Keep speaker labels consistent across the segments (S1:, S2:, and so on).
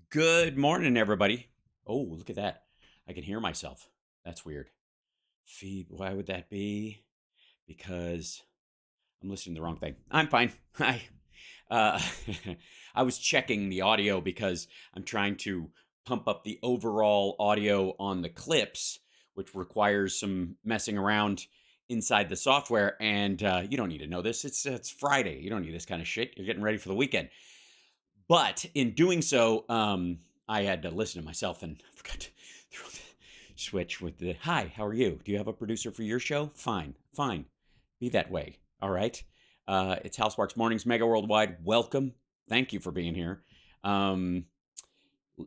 S1: Good morning, everybody. Oh, look at that. I can hear myself. That's weird. Feed, why would that be? Because I'm listening to the wrong thing. I'm fine. Hi. Uh, I was checking the audio because I'm trying to pump up the overall audio on the clips, which requires some messing around inside the software. And you don't need to know this. It's Friday. You don't need this kind of shit. You're getting ready for the weekend. But in doing so, I had to listen to myself and forgot to throw the switch with the hi, how are you? Do you have a producer for your show? Fine, fine. Be that way. All right. It's HAL Sparks Mornings, Mega Worldwide. Welcome. Thank you for being here. Um,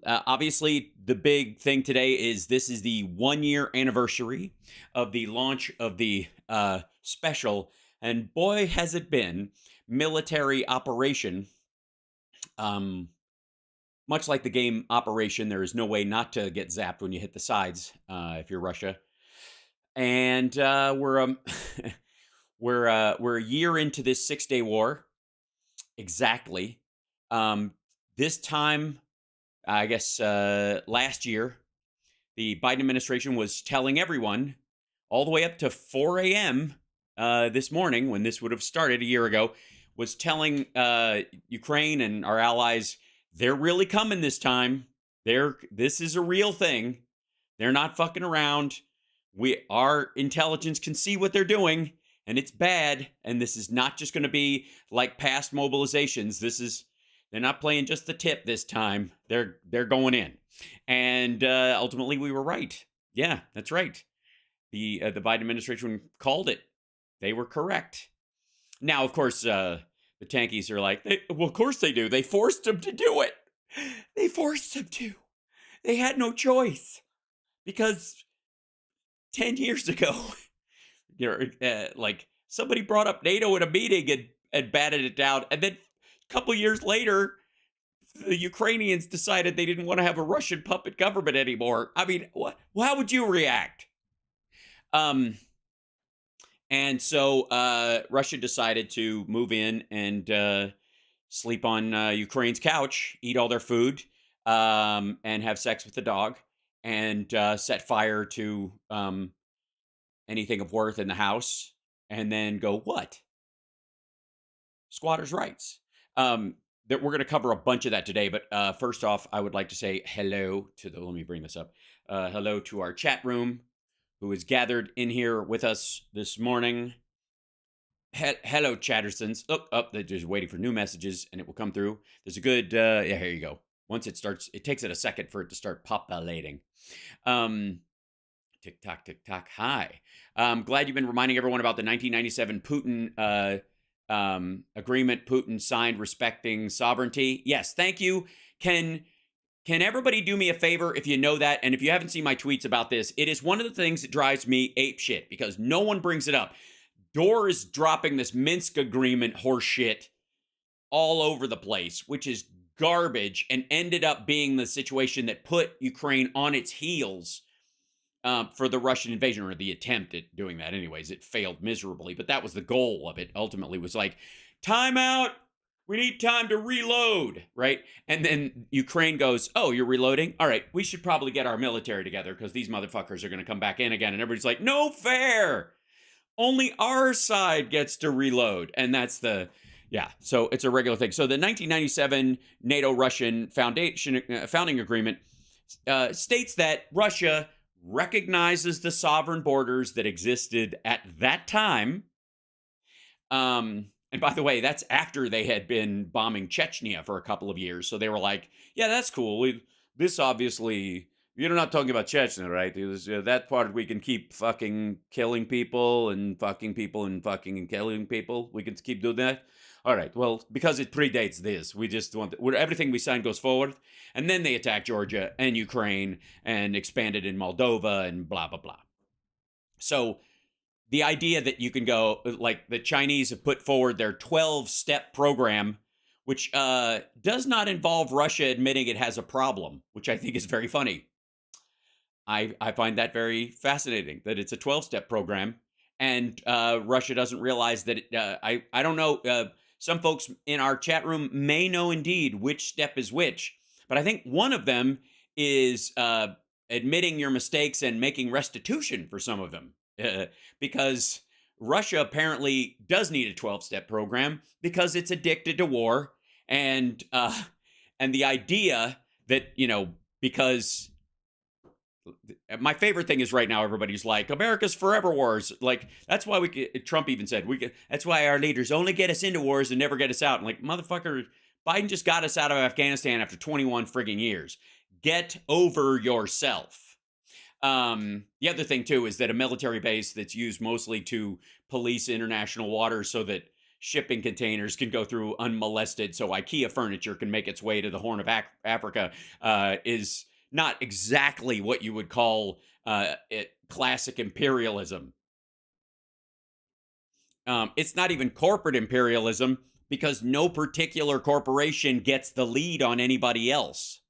S1: Obviously, the big thing today is this is the 1 year anniversary of the launch of the special, and boy, has it been, military operation. Um, Much like the game Operation, there is no way not to get zapped when you hit the sides if you're Russia. And we're a year into this 6 day war. Exactly. This time, I guess last year, the Biden administration was telling everyone all the way up to 4 a.m. This morning, when this would have started a year ago, was telling Ukraine and our allies they're really coming this time. This is a real thing. They're not fucking around. Our intelligence can see what they're doing, and it's bad. And this is not just going to be like past mobilizations. They're not playing just the tip this time. They're going in, and ultimately we were right. Yeah, that's right. The Biden administration called it. They were correct. Now, of course, the tankies are like, well, of course they do. They forced them to do it. They forced them to. They had no choice because 10 years ago, like somebody brought up NATO in a meeting and batted it down. And then a couple years later, the Ukrainians decided they didn't want to have a Russian puppet government anymore. I mean, how would you react? And so Russia decided to move in and sleep on Ukraine's couch, eat all their food, and have sex with the dog, and set fire to anything of worth in the house, and then go, what? Squatters' rights. That we're going to cover a bunch of that today, but first off, I would like to say hello to let me bring this up. Hello to our chat room, who is gathered in here with us this morning. Hello, Chattersons. They're just waiting for new messages, and it will come through. There's a good, yeah, here you go. Once it starts, it takes it a second for it to start populating. Tick tock, tick tock. Hi. Glad you've been reminding everyone about the 1997 Putin agreement Putin signed respecting sovereignty. Yes, thank you. Can everybody do me a favor if you know that? And if you haven't seen my tweets about this, it is one of the things that drives me ape shit because no one brings it up. Dore is dropping this Minsk Agreement horseshit all over the place, which is garbage and ended up being the situation that put Ukraine on its heels for the Russian invasion, or the attempt at doing that anyways. It failed miserably, but that was the goal of it. Ultimately was like, time out. We need time to reload, right? And then Ukraine goes, oh, you're reloading? All right, we should probably get our military together because these motherfuckers are going to come back in again. And everybody's like, no fair. Only our side gets to reload. And that's so it's a regular thing. So the 1997 NATO-Russian founding agreement states that Russia recognizes the sovereign borders that existed at that time. And by the way, that's after they had been bombing Chechnya for a couple of years. So they were like, yeah, that's cool. This obviously, you're not talking about Chechnya, right? It was, that part we can keep fucking killing people and fucking people and fucking and killing people. We can keep doing that. All right. Well, because it predates this, we just want everything we sign goes forward. And then they attack Georgia and Ukraine and expanded in Moldova and blah, blah, blah. So the idea that you can go, like the Chinese have put forward their 12-step program, which does not involve Russia admitting it has a problem, which I think is very funny. I find that very fascinating, that it's a 12-step program, and Russia doesn't realize that I don't know, some folks in our chat room may know indeed which step is which, but I think one of them is admitting your mistakes and making restitution for some of them, because Russia apparently does need a 12-step program because it's addicted to war, and the idea that, because my favorite thing is right now everybody's like, America's forever wars. Like, that's why Trump even said, that's why our leaders only get us into wars and never get us out. And like, motherfucker, Biden just got us out of Afghanistan after 21 frigging years. Get over yourself. The other thing too is that a military base that's used mostly to police international waters so that shipping containers can go through unmolested, so IKEA furniture can make its way to the Horn of Africa, is not exactly what you would call classic imperialism. It's not even corporate imperialism, because no particular corporation gets the lead on anybody else.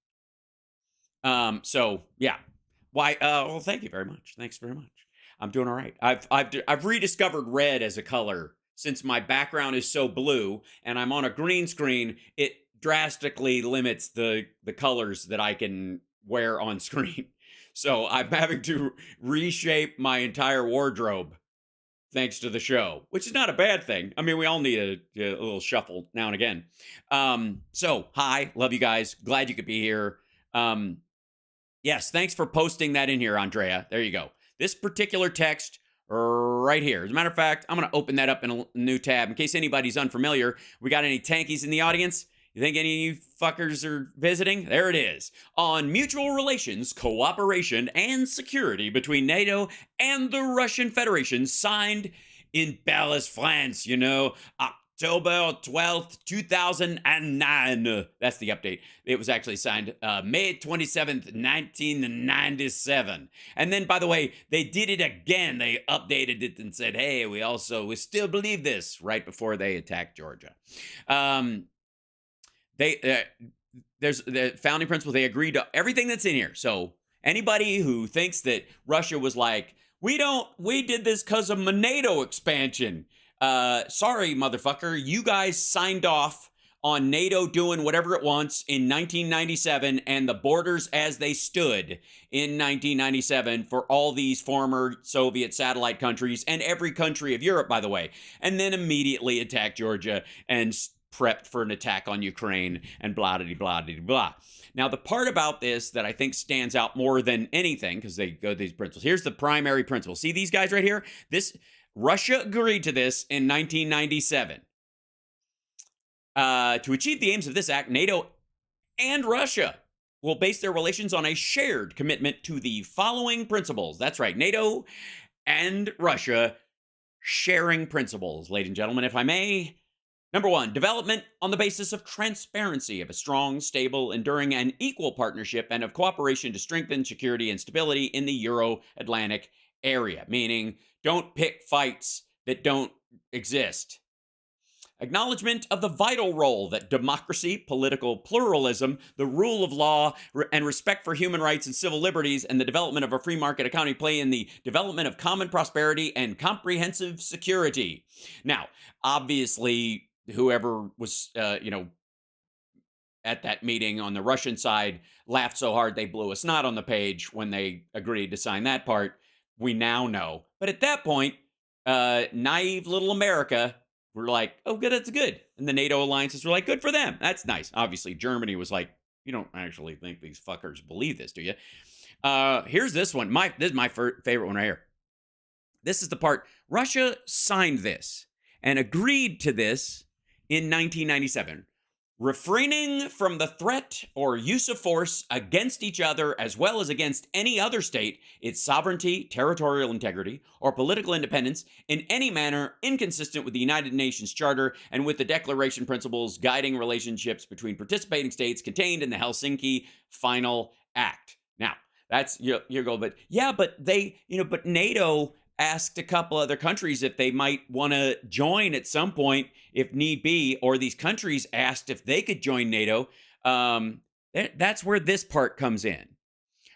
S1: So yeah. Why? Well, thank you very much. Thanks very much. I'm doing all right. I've rediscovered red as a color since my background is so blue and I'm on a green screen. It drastically limits the colors that I can wear on screen. So I'm having to reshape my entire wardrobe thanks to the show, which is not a bad thing. I mean, we all need a little shuffle now and again. So hi, love you guys. Glad you could be here. Yes, thanks for posting that in here, Andrea. There you go. This particular text right here. As a matter of fact, I'm going to open that up in a new tab in case anybody's unfamiliar. We got any tankies in the audience? You think any of you fuckers are visiting? There it is. On mutual relations, cooperation, and security between NATO and the Russian Federation, signed in Paris, France, October 12th, 2009. That's the update. It was actually signed May 27th, 1997. And then, by the way, they did it again. They updated it and said, hey, we still believe this, right before they attacked Georgia. There's the founding principle. They agreed to everything that's in here. So anybody who thinks that Russia was like, we did this because of my NATO expansion. Sorry, motherfucker. You guys signed off on NATO doing whatever it wants in 1997 and the borders as they stood in 1997 for all these former Soviet satellite countries and every country of Europe, by the way, and then immediately attacked Georgia and prepped for an attack on Ukraine and blah, blah, blah, blah, blah. Now, the part about this that I think stands out more than anything, because they go to these principles. Here's the primary principle. See these guys right here? Russia agreed to this in 1997. To achieve the aims of this act, NATO and Russia will base their relations on a shared commitment to the following principles. That's right, NATO and Russia sharing principles, ladies and gentlemen, if I may. Number one, development on the basis of transparency, of a strong, stable, enduring, and equal partnership, and of cooperation to strengthen security and stability in the Euro-Atlantic area, meaning don't pick fights that don't exist. Acknowledgement of the vital role that democracy, political pluralism, the rule of law, and respect for human rights and civil liberties, and the development of a free market economy play in the development of common prosperity and comprehensive security. Now, obviously, whoever was, at that meeting on the Russian side laughed so hard they blew a snot on the page when they agreed to sign that part. We now know. But at that point, naive little America were like, oh, good, that's good. And the NATO alliances were like, good for them. That's nice. Obviously, Germany was like, you don't actually think these fuckers believe this, do you? Here's this one. This is my favorite one right here. This is the part. Russia signed this and agreed to this in 1997. Refraining from the threat or use of force against each other as well as against any other state, its sovereignty, territorial integrity, or political independence in any manner inconsistent with the United Nations Charter and with the Declaration principles guiding relationships between participating states contained in the Helsinki Final Act. Now, that's your goal, but yeah, but but NATO asked a couple other countries if they might want to join at some point if need be, or these countries asked if they could join NATO. That's where this part comes in.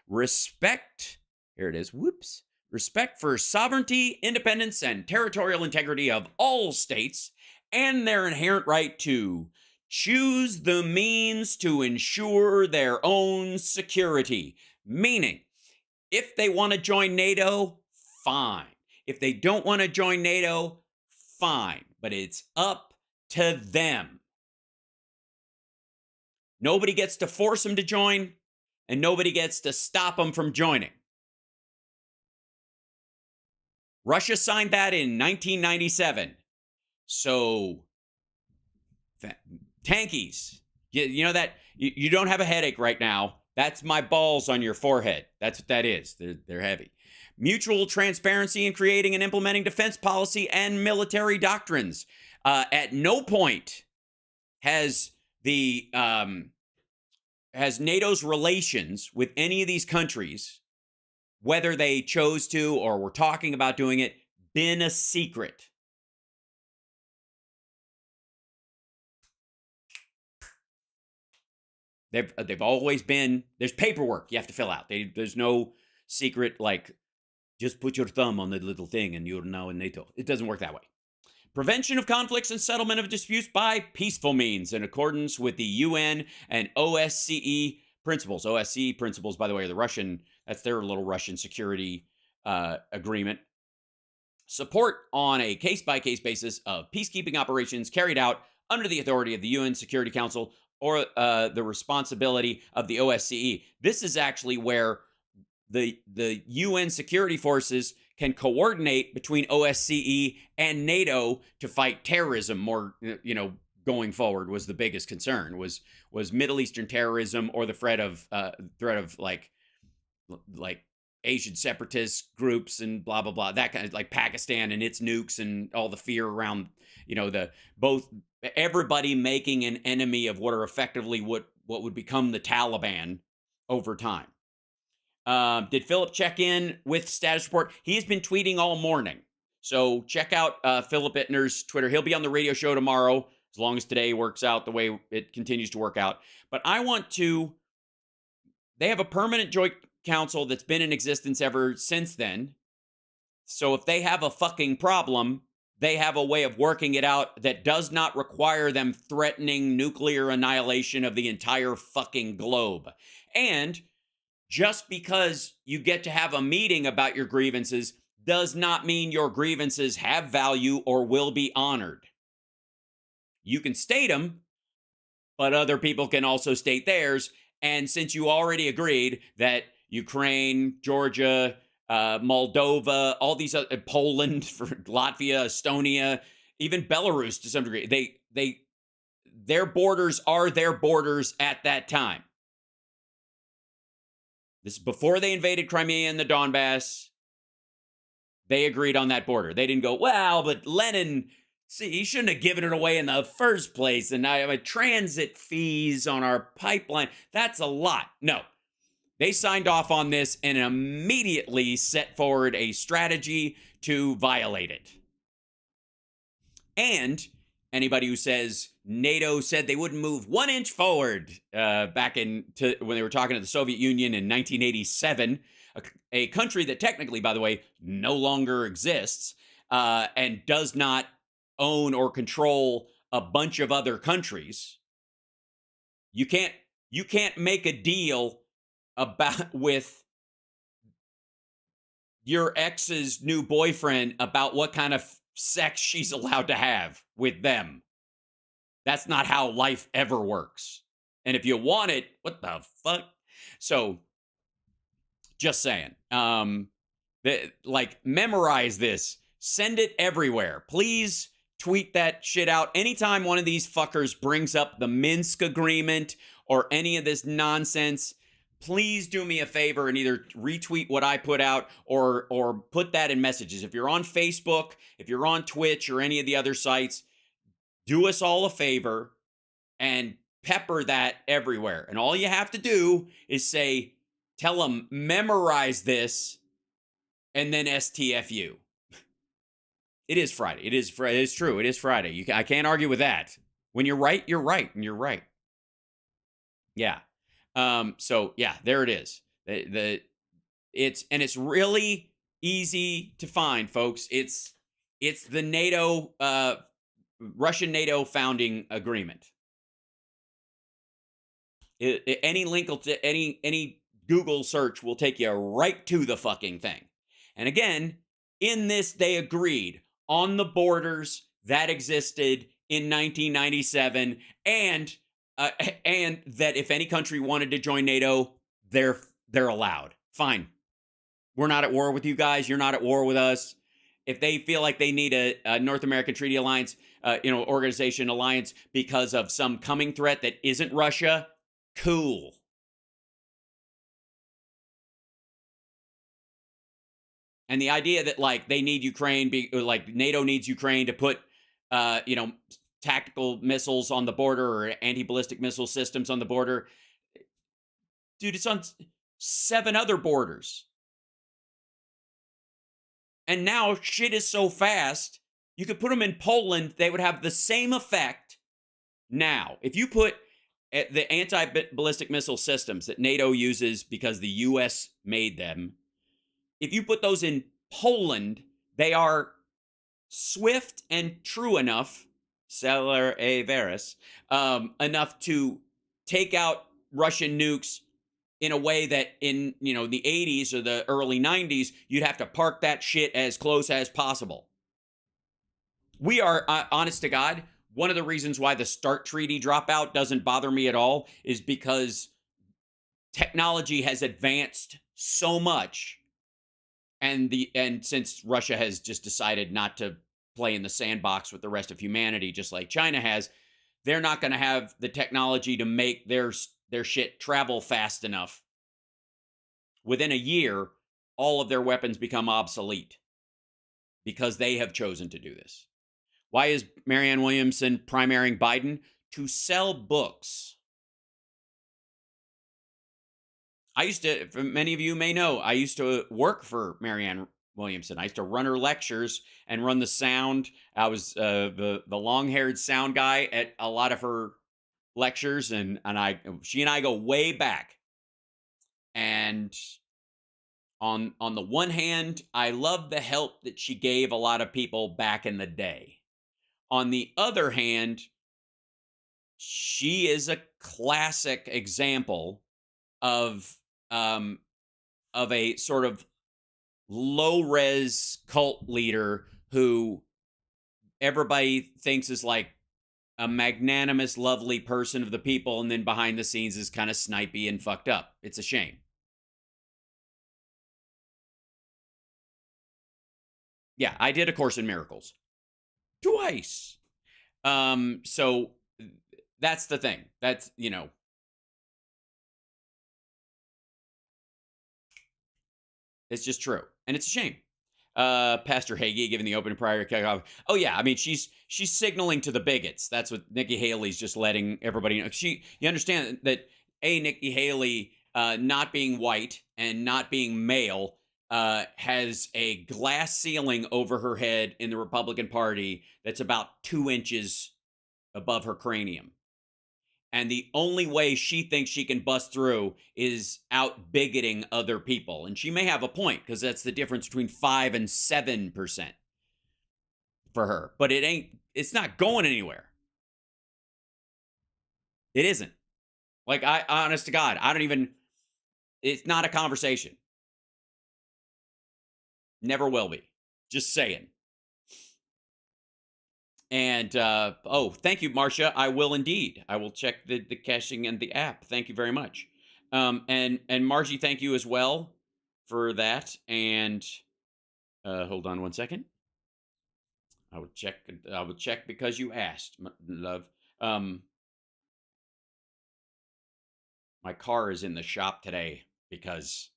S1: Respect, here it is, whoops. Respect for sovereignty, independence, and territorial integrity of all states and their inherent right to choose the means to ensure their own security. Meaning, if they want to join NATO, fine. If they don't want to join NATO, fine. But it's up to them. Nobody gets to force them to join, and nobody gets to stop them from joining. Russia signed that in 1997. So, tankies, you know that you don't have a headache right now. That's my balls on your forehead. That's what that is. They're heavy. Mutual transparency in creating and implementing defense policy and military doctrines. At no point has has NATO's relations with any of these countries, whether they chose to or were talking about doing it, been a secret. They've always been, there's paperwork you have to fill out. There's no secret, like, just put your thumb on the little thing and you're now in NATO. It doesn't work that way. Prevention of conflicts and settlement of disputes by peaceful means in accordance with the UN and OSCE principles. OSCE principles, by the way, are the Russian, that's their little Russian security agreement. Support on a case-by-case basis of peacekeeping operations carried out under the authority of the UN Security Council or the responsibility of the OSCE. This is actually where the UN security forces can coordinate between OSCE and NATO to fight terrorism more, going forward was the biggest concern was Middle Eastern terrorism or the threat of like Asian separatist groups and blah, blah, blah, that kind of, like Pakistan and its nukes and all the fear around, everybody making an enemy of what are effectively what would become the Taliban over time. Did Philip check in with status report? He's been tweeting all morning. So check out Philip Ittner's Twitter. He'll be on the radio show tomorrow, as long as today works out the way it continues to work out. But they have a permanent joint council that's been in existence ever since then. So if they have a fucking problem, they have a way of working it out that does not require them threatening nuclear annihilation of the entire fucking globe. And just because you get to have a meeting about your grievances does not mean your grievances have value or will be honored. You can state them, but other people can also state theirs. And since you already agreed that Ukraine, Georgia, Moldova, all these other, Poland, Latvia, Estonia, even Belarus to some degree, their borders are their borders at that time. This is before they invaded Crimea and the Donbass. They agreed on that border. They didn't go, well, but Lenin, see, he shouldn't have given it away in the first place. And now transit fees on our pipeline. That's a lot. No. They signed off on this and immediately set forward a strategy to violate it. And anybody who says NATO said they wouldn't move 1 inch forward back when they were talking to the Soviet Union in 1987, a country that technically, by the way, no longer exists and does not own or control a bunch of other countries. You can't make a deal with your ex's new boyfriend about what kind of sex she's allowed to have with them. That's not how life ever works. And if you want it, what the fuck? So, just saying. Memorize this. Send it everywhere. Please tweet that shit out. Anytime one of these fuckers brings up the Minsk Agreement or any of this nonsense, please do me a favor and either retweet what I put out or put that in messages. If you're on Facebook, if you're on Twitch or any of the other sites, do us all a favor and pepper that everywhere. And all you have to do is tell them, memorize this, and then STFU. It is Friday. It is true. It is Friday. I can't argue with that. When you're right, and you're right. Yeah. So yeah, there it is. It's really easy to find, folks. It's the NATO, Russian NATO founding agreement. Any link will any Google search will take you right to the fucking thing. And again, in this, they agreed on the borders that existed in 1997, and that if any country wanted to join NATO, they're allowed. Fine. We're not at war with you guys. You're not at war with us. If they feel like they need a North American Treaty Alliance, organization alliance because of some coming threat that isn't Russia, cool. And the idea that like they need Ukraine, like NATO needs Ukraine to put, tactical missiles on the border or anti-ballistic missile systems on the border. Dude, it's on 7 other borders. And now shit is so fast, you could put them in Poland, they would have the same effect. Now, if you put the anti-ballistic missile systems that NATO uses because the US made them, if you put those in Poland, they are swift and true enough, celer e veris, enough to take out Russian nukes in a way that in, the 80s or the early 90s, you'd have to park that shit as close as possible. We are, honest to God, one of the reasons why the START treaty dropout doesn't bother me at all is because technology has advanced so much. And since Russia has just decided not to play in the sandbox with the rest of humanity, just like China has, they're not going to have the technology to make their shit travel fast enough. Within a year, all of their weapons become obsolete because they have chosen to do this. Why is Marianne Williamson primarying Biden? To sell books. Many of you may know, I used to work for Marianne Williamson. I used to run her lectures and run the sound. I was the long-haired sound guy at a lot of her lectures, and she and I go way back. And on the one hand, I love the help that she gave a lot of people back in the day. On the other hand, she is a classic example of a sort of low-res cult leader who everybody thinks is like a magnanimous, lovely person of the people, and then behind the scenes is kind of snipey and fucked up. It's a shame. Yeah, I did A Course in Miracles. Twice. So that's the thing. That's, it's just true. And it's a shame. Pastor Hagee giving the opening prior kickoff. Oh yeah, I mean she's signaling to the bigots. That's what Nikki Haley's just letting everybody know. You understand that Nikki Haley, not being white and not being male, has a glass ceiling over her head in the Republican Party that's about 2 inches above her cranium. And the only way she thinks she can bust through is out bigoting other people. And she may have a point, because that's the difference between 5 and 7% for her. But it's not going anywhere. It isn't. Like, honest to God, it's not a conversation. Never will be. Just saying. And, thank you, Marcia. I will indeed. I will check the caching and the app. Thank you very much. And Margie, thank you as well for that. And, hold on one second. I will check because you asked, love. My car is in the shop today because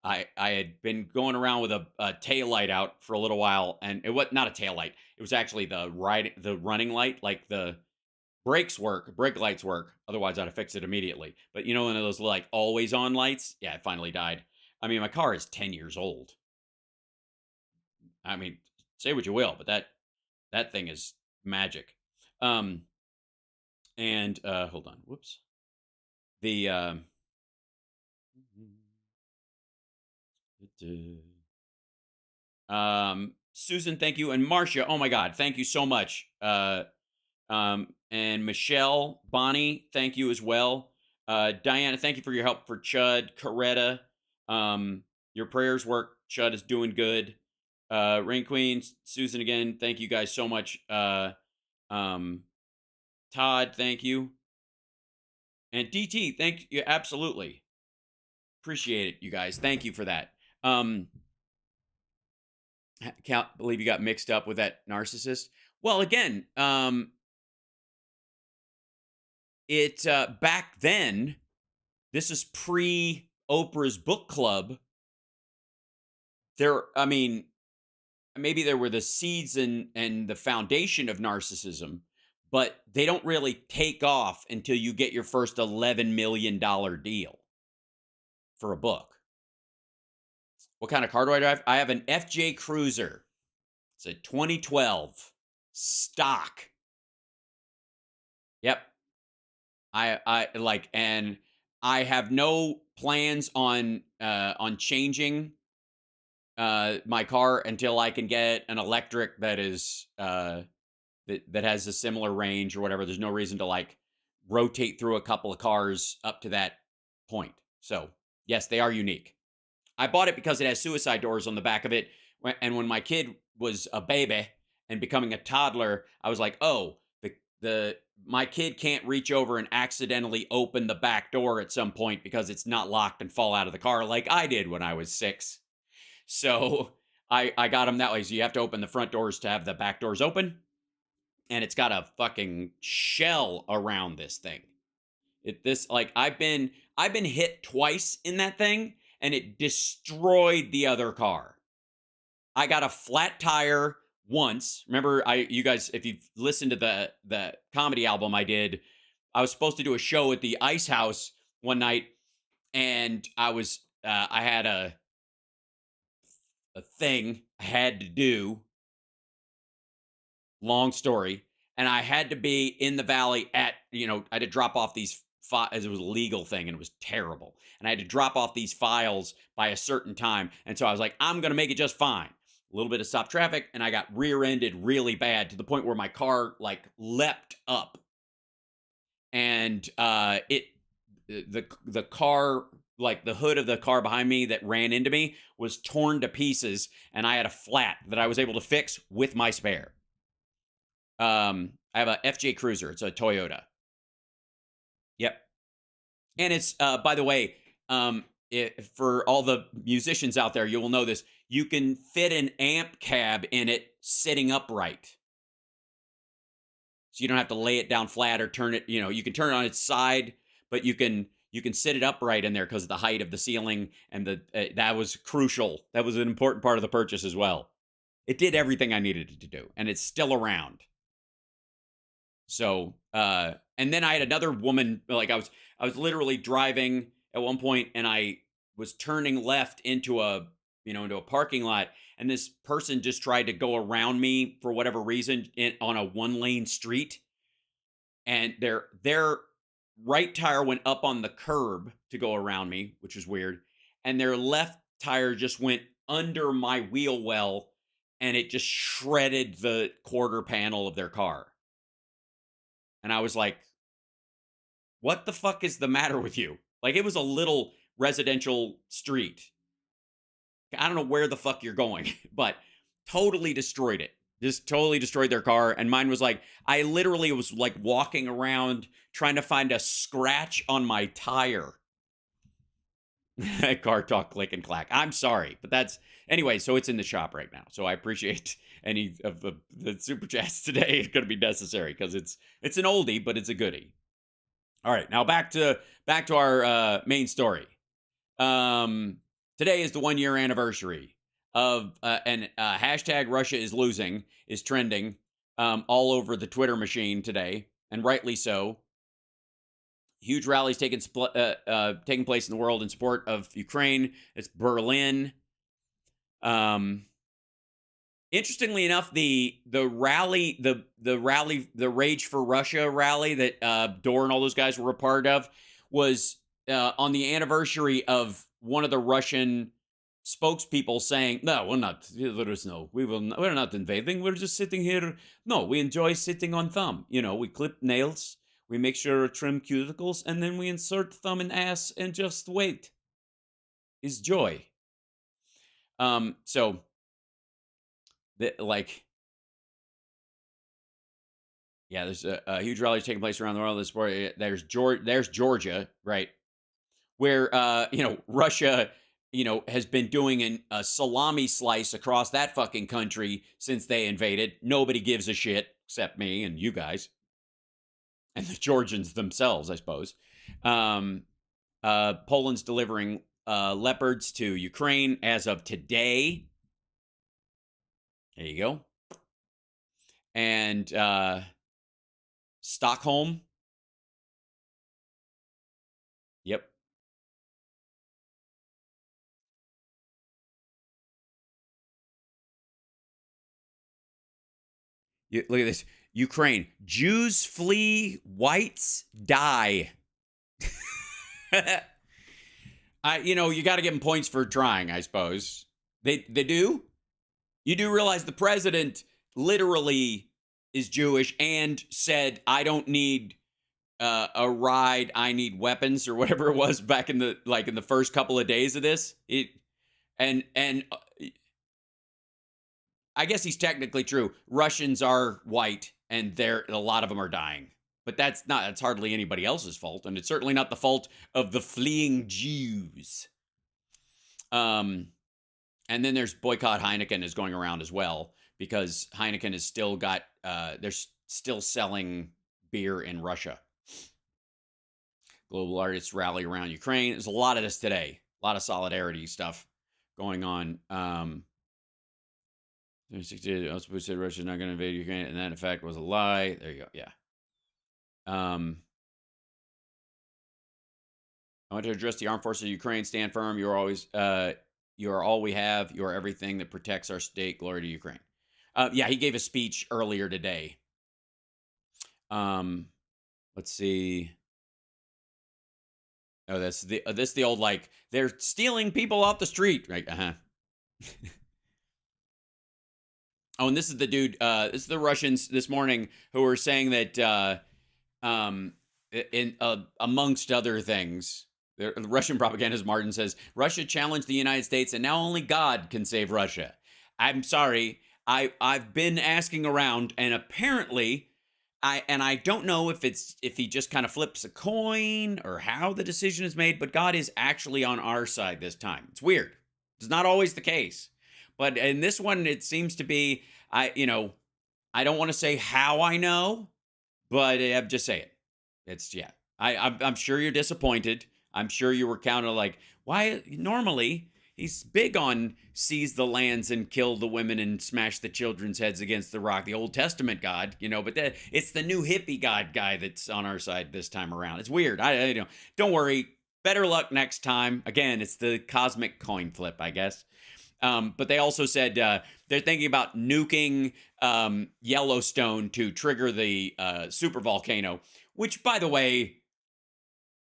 S1: I had been going around with a taillight out for a little while, and it was not a taillight. It was actually the running light, like the brake lights work. Otherwise, I'd have fixed it immediately. But one of those like always on lights. Yeah, it finally died. I mean, my car is 10 years old. I mean, say what you will, but that thing is magic. And hold on. Whoops. The Susan, thank you. And Marcia, oh my God, thank you so much. And Michelle, Bonnie, thank you as well. Diana, thank you for your help for Chud. Coretta, your prayers work. Chud is doing good. Rain Queen, Susan again, thank you guys so much. Um, Todd, thank you. And DT, thank you. Absolutely. Appreciate it, you guys. Thank you for that. Can't believe you got mixed up with that narcissist. Well, again, back then, this is pre Oprah's book club. I mean, maybe there were the seeds and the foundation of narcissism, but they don't really take off until you get your first $11 million deal for a book. What kind of car do I drive? I have an FJ Cruiser. It's a 2012 stock. Yep. I like, and I have no plans on changing my car until I can get an electric that is that has a similar range or whatever. There's no reason to like rotate through a couple of cars up to that point. So yes, they are unique. I bought it because it has suicide doors on the back of it. And when my kid was a baby and becoming a toddler, I was like, oh, my kid can't reach over and accidentally open the back door at some point because it's not locked and fall out of the car like I did when I was 6. So I got him that way. So you have to open the front doors to have the back doors open. And it's got a fucking shell around this thing. I've been hit twice in that thing, and it destroyed the other car. I got a flat tire once. Remember, you guys, if you've listened to the comedy album I did, I was supposed to do a show at the Ice House one night, and I had a thing I had to do. Long story. And I had to be in the valley I had to drop off these as it was a legal thing, and it was terrible. And I had to drop off these files by a certain time. And so I was like, I'm going to make it just fine. A little bit of stop traffic, and I got rear-ended really bad to the point where my car like leapt up. And the car, like the hood of the car behind me that ran into me was torn to pieces, and I had a flat that I was able to fix with my spare. I have a FJ Cruiser. It's a Toyota. Yep. And it's, by the way, for all the musicians out there, you will know this. You can fit an amp cab in it sitting upright. So you don't have to lay it down flat or turn it, you can turn it on its side, but you can sit it upright in there because of the height of the ceiling. And that was crucial. That was an important part of the purchase as well. It did everything I needed it to do, and it's still around. So, and then I had another woman, like I was literally driving at one point, and I was turning left into a parking lot, and this person just tried to go around me for whatever reason on a 1-lane street. And their right tire went up on the curb to go around me, which is weird. And their left tire just went under my wheel well, and it just shredded the quarter panel of their car. And I was like, what the fuck is the matter with you? Like, it was a little residential street. I don't know where the fuck you're going, but totally destroyed it. Just totally destroyed their car. And mine was like, I literally was like walking around trying to find a scratch on my tire. Car talk, click and clack. I'm sorry, but anyway, so it's in the shop right now. So I appreciate any of the super chats today. It's going to be necessary because it's an oldie, but it's a goodie. All right, now back to our main story. Today is the 1-year anniversary of and hashtag Russia is losing is trending all over the Twitter machine today, and rightly so. Huge rallies taking place in the world in support of Ukraine. It's Berlin. Interestingly enough, the rally, the Rage for Russia rally that Dore and all those guys were a part of was on the anniversary of one of the Russian spokespeople saying, "No, we're not. We're not invading. We're just sitting here. No, we enjoy sitting on thumb. We clip nails. We make sure to trim cuticles, and then we insert thumb and ass and just wait. Is joy. So, like, yeah, there's a huge rally taking place around the world. There's Georgia, right, where Russia, has been doing a salami slice across that fucking country since they invaded. Nobody gives a shit except me and you guys, and the Georgians themselves, I suppose. Poland's delivering leopards to Ukraine as of today. There you go. And Stockholm. Yep. Look at this. Ukraine. Jews flee, whites die. You got to give them points for trying, I suppose. They do. You do realize the president literally is Jewish and said, "I don't need a ride. I need weapons," or whatever it was back in the first couple of days of this. And I guess he's technically true. Russians are white, and a lot of them are dying. But that's hardly anybody else's fault, and it's certainly not the fault of the fleeing Jews. And then there's boycott Heineken is going around as well, because Heineken has still got they're still selling beer in Russia. Global artists rally around Ukraine. There's a lot of this today. A lot of solidarity stuff going on. Also said Russia's not going to invade Ukraine, and that in fact was a lie. There you go. Yeah. I want to address the armed forces of Ukraine. Stand firm. You are always, you are all we have. You are everything that protects our state. Glory to Ukraine. Yeah, he gave a speech earlier today. Let's see. Oh, this the old, like, they're stealing people off the street, right? Oh, and this is the dude. This is the Russians this morning who were saying that, amongst other things, the Russian propagandist Martin says Russia challenged the United States, and now only God can save Russia. I'm sorry. I've been asking around, and apparently, I don't know if he just kind of flips a coin or how the decision is made, but God is actually on our side this time. It's weird. It's not always the case. But in this one, it seems to be, I don't want to say how I know, but I'm just saying. It's, yeah. I'm sure you're disappointed. I'm sure you were kind of like, why? Normally, he's big on seize the lands and kill the women and smash the children's heads against the rock, the Old Testament God, but it's the new hippie God guy that's on our side this time around. It's weird. I don't worry. Better luck next time. Again, it's the cosmic coin flip, I guess. But they also said they're thinking about nuking Yellowstone to trigger the super volcano, which, by the way,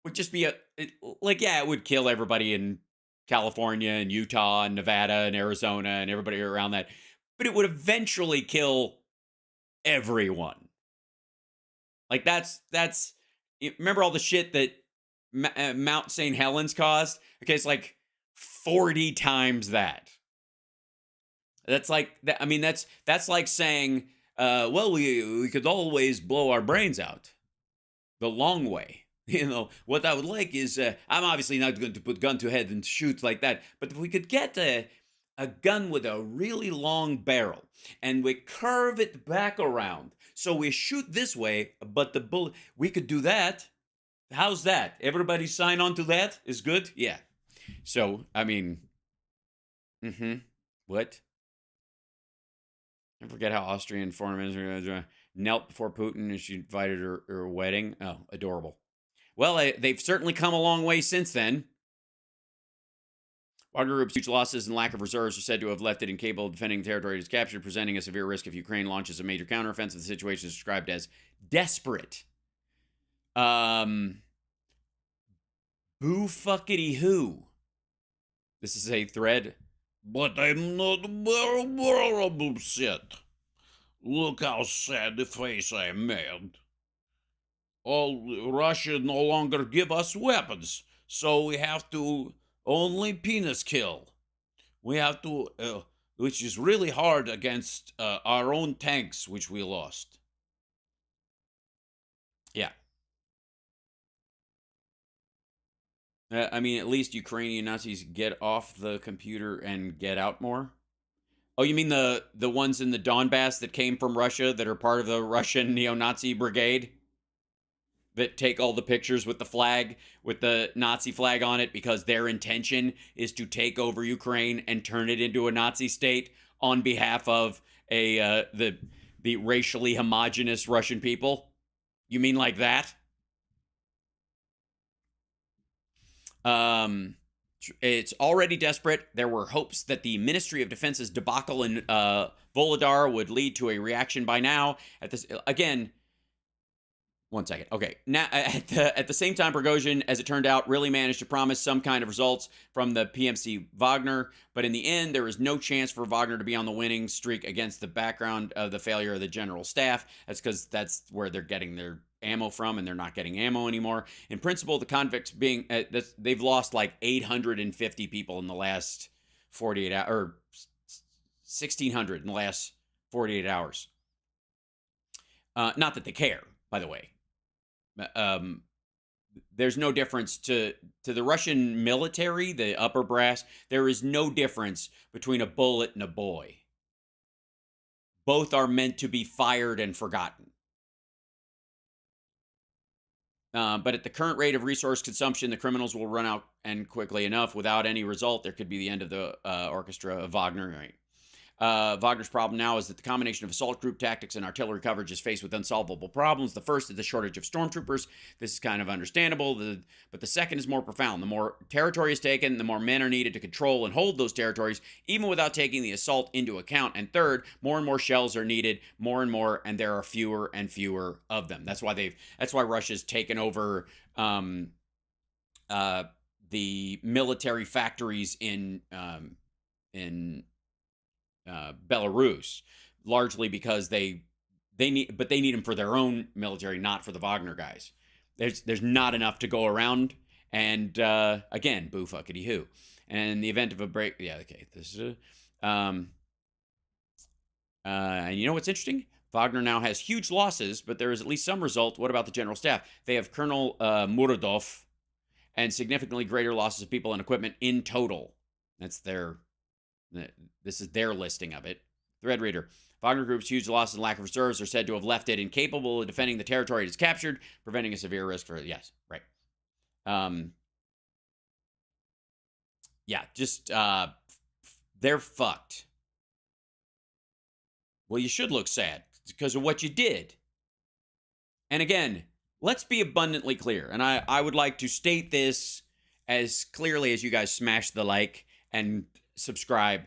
S1: would just be it would kill everybody in California and Utah and Nevada and Arizona and everybody around that. But it would eventually kill everyone. Like, that's remember all the shit that Mount St. Helens caused? Okay, it's like 40 times that. That's like that. I mean, that's like saying, well, we could always blow our brains out the long way. What I would like is, I'm obviously not going to put gun to head and shoot like that, but if we could get a gun with a really long barrel and we curve it back around, so we shoot this way, but the bullet, we could do that. How's that? Everybody sign on to that? Is good? Yeah. So, I mean, what? I forget how Austrian foreign minister knelt before Putin as she invited her wedding. Oh, adorable. Well, they've certainly come a long way since then. Wagner Group's huge losses and lack of reserves are said to have left it incapable of defending the territory it has captured, presenting a severe risk if Ukraine launches a major counteroffensive. The situation is described as desperate. Boo fuckity who. This is a thread. But I'm not very upset. Look how sad the face I made. all Russia no longer give us weapons, so we have to only penis kill. We have to, which is really hard against our own tanks, which we lost. Yeah. I mean, at least Ukrainian Nazis get off the computer and get out more. Oh, you mean the ones in the Donbass that came from Russia that are part of the Russian neo-Nazi brigade that take all the pictures with the flag, with the Nazi flag on it, because their intention is to take over Ukraine and turn it into a Nazi state on behalf of the racially homogenous Russian people? You mean like that? It's already desperate. There were hopes that the Ministry of Defense's debacle in Volodar would lead to a reaction by now. At this, again, one second. Okay. Now, at the same time, Prigozhin, as it turned out, really managed to promise some kind of results from the PMC Wagner. But in the end, there was no chance for Wagner to be on the winning streak against the background of the failure of the general staff. That's because that's where they're getting their ammo from, and they're not getting ammo anymore. In principle, the convicts being, they've lost like 850 people in the last 48 hours, or 1,600 in the last 48 hours. Not that they care, by the way. There's no difference to the Russian military, the upper brass. There is no difference between a bullet and a boy. Both are meant to be fired and forgotten. But at the current rate of resource consumption, the criminals will run out and quickly enough. Without any result, there could be the end of the orchestra of Wagner. Right? Wagner's problem now is that the combination of assault group tactics and artillery coverage is faced with unsolvable problems. The first is the shortage of stormtroopers. This is kind of understandable, but the second is more profound. The more territory is taken, the more men are needed to control and hold those territories, even without taking the assault into account. And third, more and more shells are needed, more and more, and there are fewer and fewer of them. That's why Russia's taken over the military factories in Belarus, largely because they need them for their own military, not for the Wagner guys. There's not enough to go around, and again, boo fuckity who. And in the event of a break, yeah, okay, this is and you know what's interesting? Wagner now has huge losses, but there is at least some result. What about the general staff? They have Colonel Muradov and significantly greater losses of people and equipment in total. This is their listing of it. Thread reader. Wagner Group's huge losses and lack of reserves are said to have left it incapable of defending the territory it has captured, preventing a severe risk for... Yes, right. Yeah, just... they're fucked. Well, you should look sad because of what you did. And again, let's be abundantly clear. And I would like to state this as clearly as you guys smash the like and subscribe.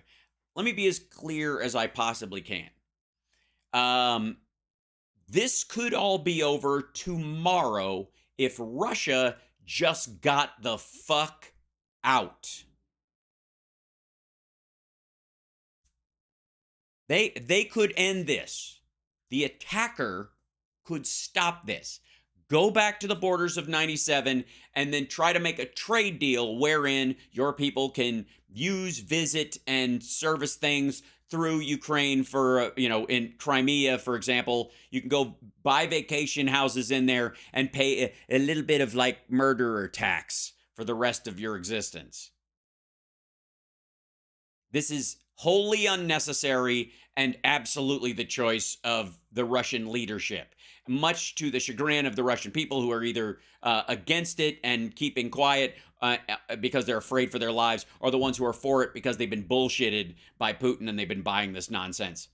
S1: Let me be as clear as I possibly can. This could all be over tomorrow if Russia just got the fuck out. They could end this. The attacker could stop this. Go back to the borders of 97 and then try to make a trade deal wherein your people can use, visit, and service things through Ukraine for, in Crimea, for example. You can go buy vacation houses in there and pay a little bit of like murderer tax for the rest of your existence. This is wholly unnecessary and absolutely the choice of the Russian leadership, much to the chagrin of the Russian people who are either against it and keeping quiet because they're afraid for their lives, or the ones who are for it because they've been bullshitted by Putin and they've been buying this nonsense.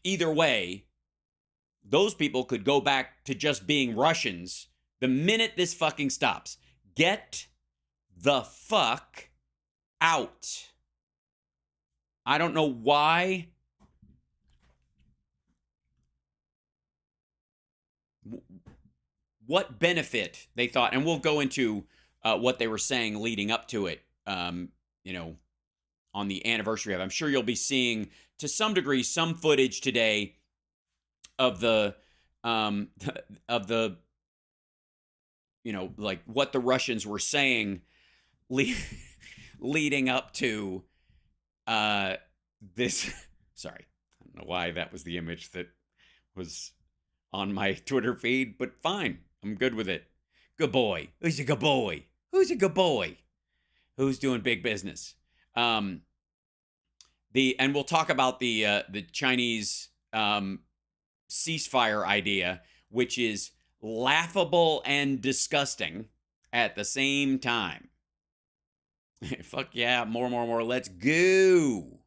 S1: Either way, those people could go back to just being Russians the minute this fucking stops. Get the fuck out. I don't know why. What benefit they thought, and we'll go into what they were saying leading up to it, on the anniversary of it. I'm sure you'll be seeing, to some degree, some footage today of the of the, like what the Russians were saying leading up to this. Sorry, I don't know why that was the image that was on my Twitter feed, but fine, I'm good with it. Good boy. Who's a good boy? Who's a good boy? Who's doing big business? And we'll talk about the Chinese ceasefire idea, which is laughable and disgusting at the same time. Fuck yeah, more. Let's go.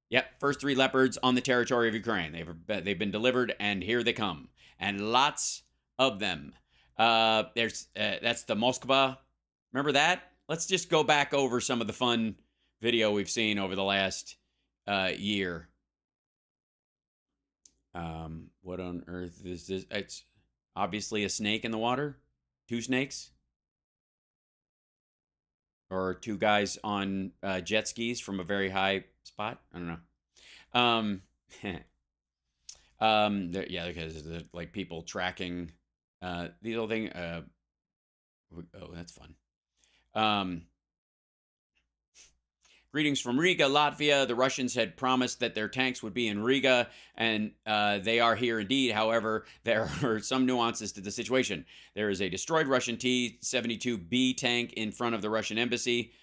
S1: Yep, first 3 Leopards on the territory of Ukraine. They've been delivered, and here they come, and lots of them. That's the Moskva. Remember that? Let's just go back over some of the fun video we've seen over the last year. What on earth is this? It's obviously a snake in the water. 2 snakes. Or 2 guys on jet skis from a very high spot. I don't know. Yeah, because like people tracking the little thing. Oh, that's fun. Greetings from Riga, Latvia. The Russians had promised that their tanks would be in Riga, and they are here indeed. However, there are some nuances to the situation. There is a destroyed Russian T-72B tank in front of the Russian embassy.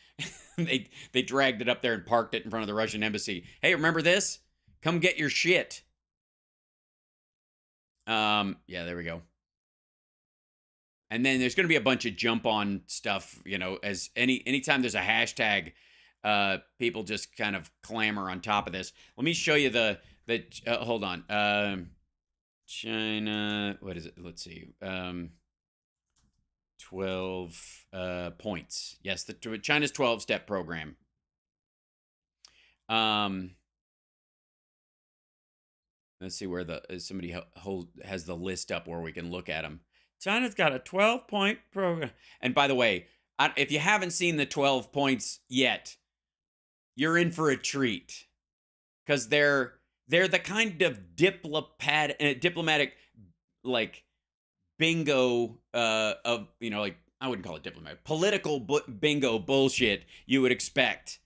S1: They dragged it up there and parked it in front of the Russian embassy. Hey, remember this? Come get your shit. Yeah, there we go. And then there's going to be a bunch of jump on stuff, as anytime there's a hashtag, people just kind of clamor on top of this. Let me show you the hold on. China, what is it? Let's see. 12 points. Yes, China's 12-step program. Let's see where somebody has the list up where we can look at them. China's got a 12-point program. And by the way, if you haven't seen the 12 points yet, you're in for a treat, because they're the kind of diplomatic like bingo of like, I wouldn't call it diplomatic, political bingo bullshit you would expect.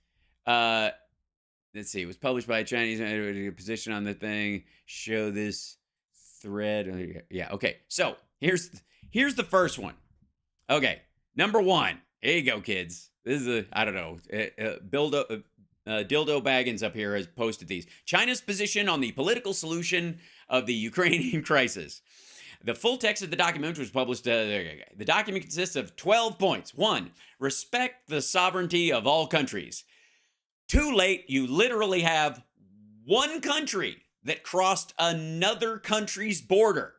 S1: Let's see, it was published by a Chinese position on the thing. Show this thread. Yeah, okay. So here's the first one. Okay, number 1. Here you go, kids. This is I don't know. Dildo Baggins up here has posted these. China's position on the political solution of the Ukrainian crisis. The full text of the document was published. The document consists of 12 points. 1, respect the sovereignty of all countries. Too late, you literally have one country that crossed another country's border.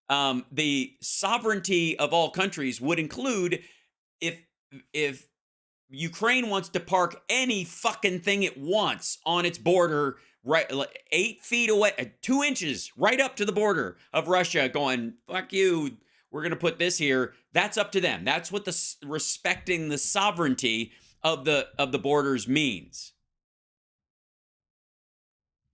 S1: The sovereignty of all countries would include if Ukraine wants to park any fucking thing it wants on its border, right, like 8 feet away, 2 inches, right up to the border of Russia, going, fuck you, we're going to put this here. That's up to them. That's what the respecting the sovereignty of the borders means.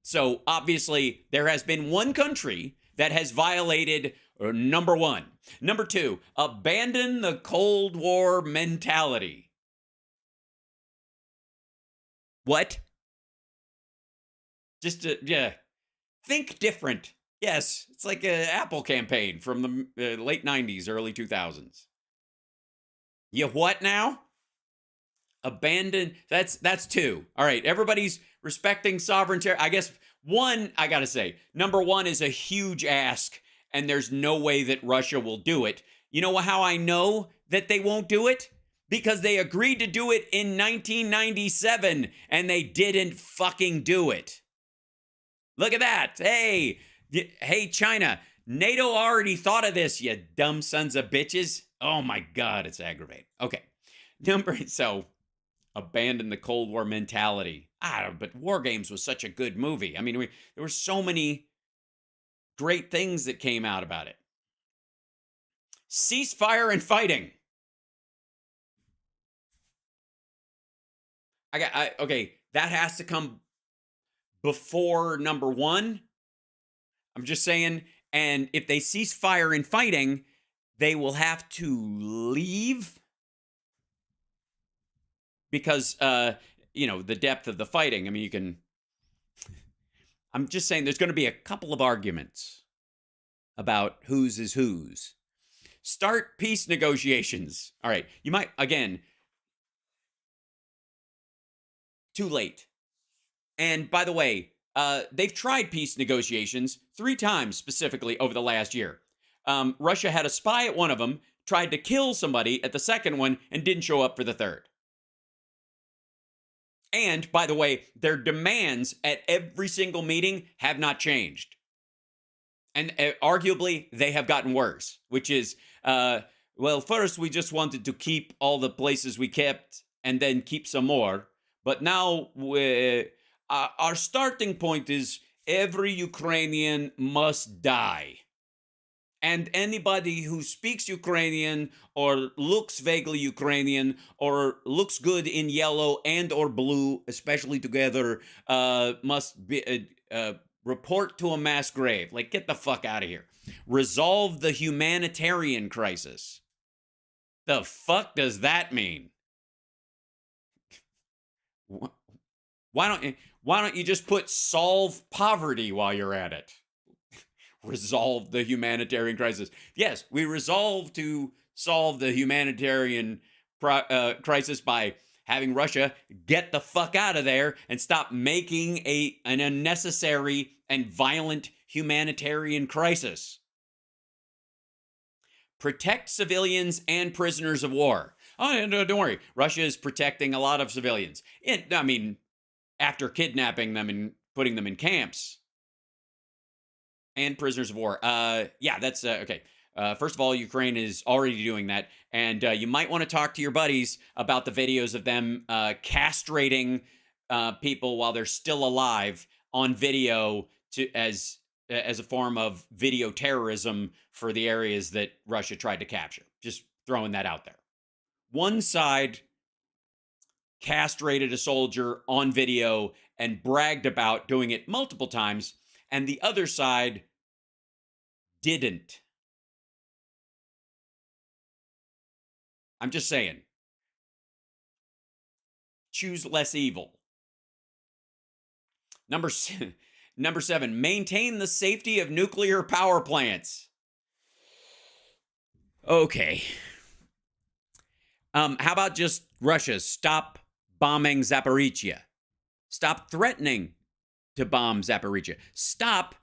S1: So obviously there has been one country that has violated number 1. Number 2, abandon the Cold War mentality. What? Just think different. Yes, it's like an Apple campaign from the late 90s, early 2000s. You what now? Abandon. That's 2. All right, everybody's respecting sovereignty. I guess 1, I gotta say, number 1 is a huge ask, and there's no way that Russia will do it. You know how I know that they won't do it? Because they agreed to do it in 1997, and they didn't fucking do it. Look at that. Hey, China, NATO already thought of this, you dumb sons of bitches. Oh my God, it's aggravating. Okay, so abandon the Cold War mentality. But War Games was such a good movie. I mean, there were so many great things that came out about it. Ceasefire and fighting. Okay, that has to come before number 1. I'm just saying. And if they cease fire and fighting, they will have to leave because, the depth of the fighting. I mean, I'm just saying there's going to be a couple of arguments about whose is whose. Start peace negotiations. All right. You might, again, too late. And by the way, they've tried peace negotiations 3 times specifically over the last year. Russia had a spy at one of them, tried to kill somebody at the second one, and didn't show up for the third. And by the way, their demands at every single meeting have not changed. And arguably, they have gotten worse, which is, first we just wanted to keep all the places we kept and then keep some more. But now our starting point is every Ukrainian must die. And anybody who speaks Ukrainian or looks vaguely Ukrainian or looks good in yellow and or blue, especially together, must be report to a mass grave. Like, get the fuck out of here. Resolve the humanitarian crisis. The fuck does that mean? Why don't you just put solve poverty while you're at it? Resolve the humanitarian crisis. Yes, we resolve to solve the humanitarian crisis by having Russia get the fuck out of there and stop making an unnecessary and violent humanitarian crisis. Protect civilians and prisoners of war. Oh, no, don't worry. Russia is protecting a lot of civilians. After kidnapping them and putting them in camps. And prisoners of war. That's okay. First of all, Ukraine is already doing that. And you might want to talk to your buddies about the videos of them castrating people while they're still alive on video as a form of video terrorism for the areas that Russia tried to capture. Just throwing that out there. One side castrated a soldier on video and bragged about doing it multiple times, and the other side didn't. I'm just saying. Choose less evil. Number 7, maintain the safety of nuclear power plants. Okay. How about just Russia stop bombing Zaporizhia? Stop threatening to bomb Zaporizhia. Stop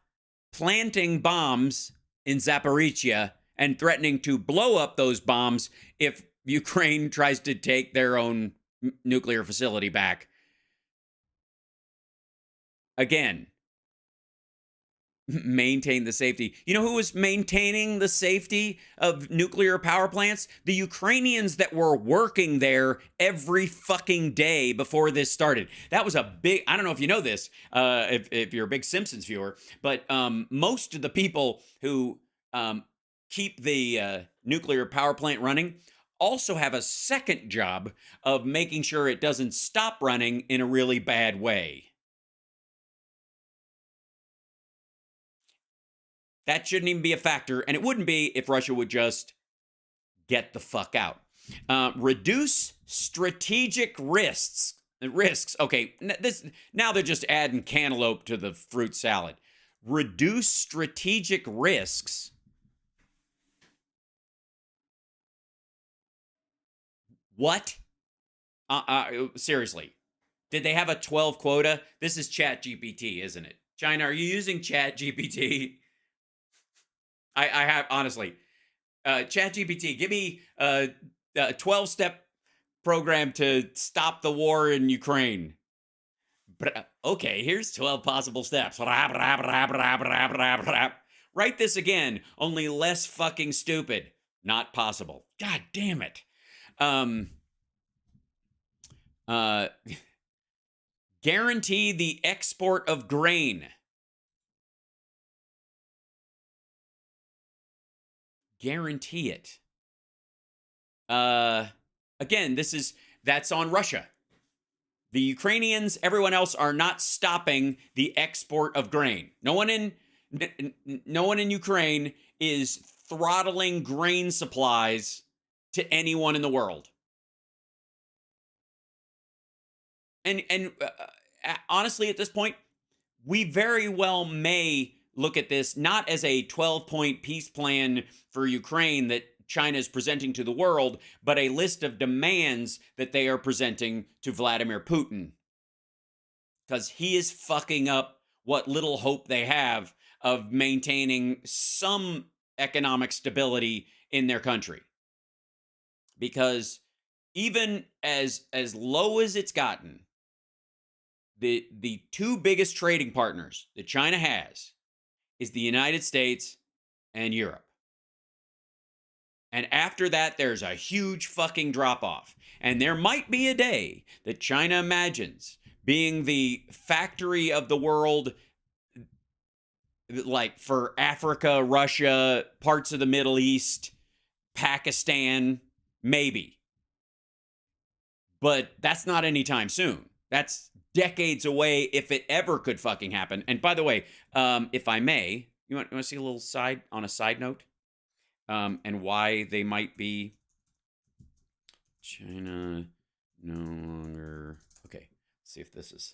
S1: planting bombs in Zaporizhia and threatening to blow up those bombs if Ukraine tries to take their own nuclear facility back. Again, maintain the safety. You know who was maintaining the safety of nuclear power plants? The Ukrainians that were working there every fucking day before this started. That was a big, I don't know if you know this, if you're a big Simpsons viewer, but most of the people who keep the nuclear power plant running also have a second job of making sure it doesn't stop running in a really bad way. That shouldn't even be a factor, and it wouldn't be if Russia would just get the fuck out. Reduce strategic risks. Okay, now they're just adding cantaloupe to the fruit salad. Reduce strategic risks. What? Seriously. Did they have a 12 quota? This is ChatGPT, isn't it? China, are you using ChatGPT? I have, honestly. ChatGPT, give me a 12-step program to stop the war in Ukraine. But okay, here's 12 possible steps. Write this again, only less fucking stupid. Not possible. God damn it. Guarantee the export of grain. Guarantee it. Again, that's on Russia. The Ukrainians, everyone else are not stopping the export of grain. No one in No one in Ukraine is throttling grain supplies to anyone in the world. And honestly, at this point, we very well may look at this not as a 12-point peace plan for Ukraine that China is presenting to the world, but a list of demands that they are presenting to Vladimir Putin. Because he is fucking up what little hope they have of maintaining some economic stability in their country. Because even as low as it's gotten, the two biggest trading partners that China has is the United States and Europe. And after that, there's a huge fucking drop off. And there might be a day that China imagines being the factory of the world, like for Africa, Russia, parts of the Middle East, Pakistan, maybe. But that's not anytime soon. That's decades away if it ever could fucking happen. And by the way, if I may, you want to see a little side note? And why they might be China no longer. Okay, let's see if this is.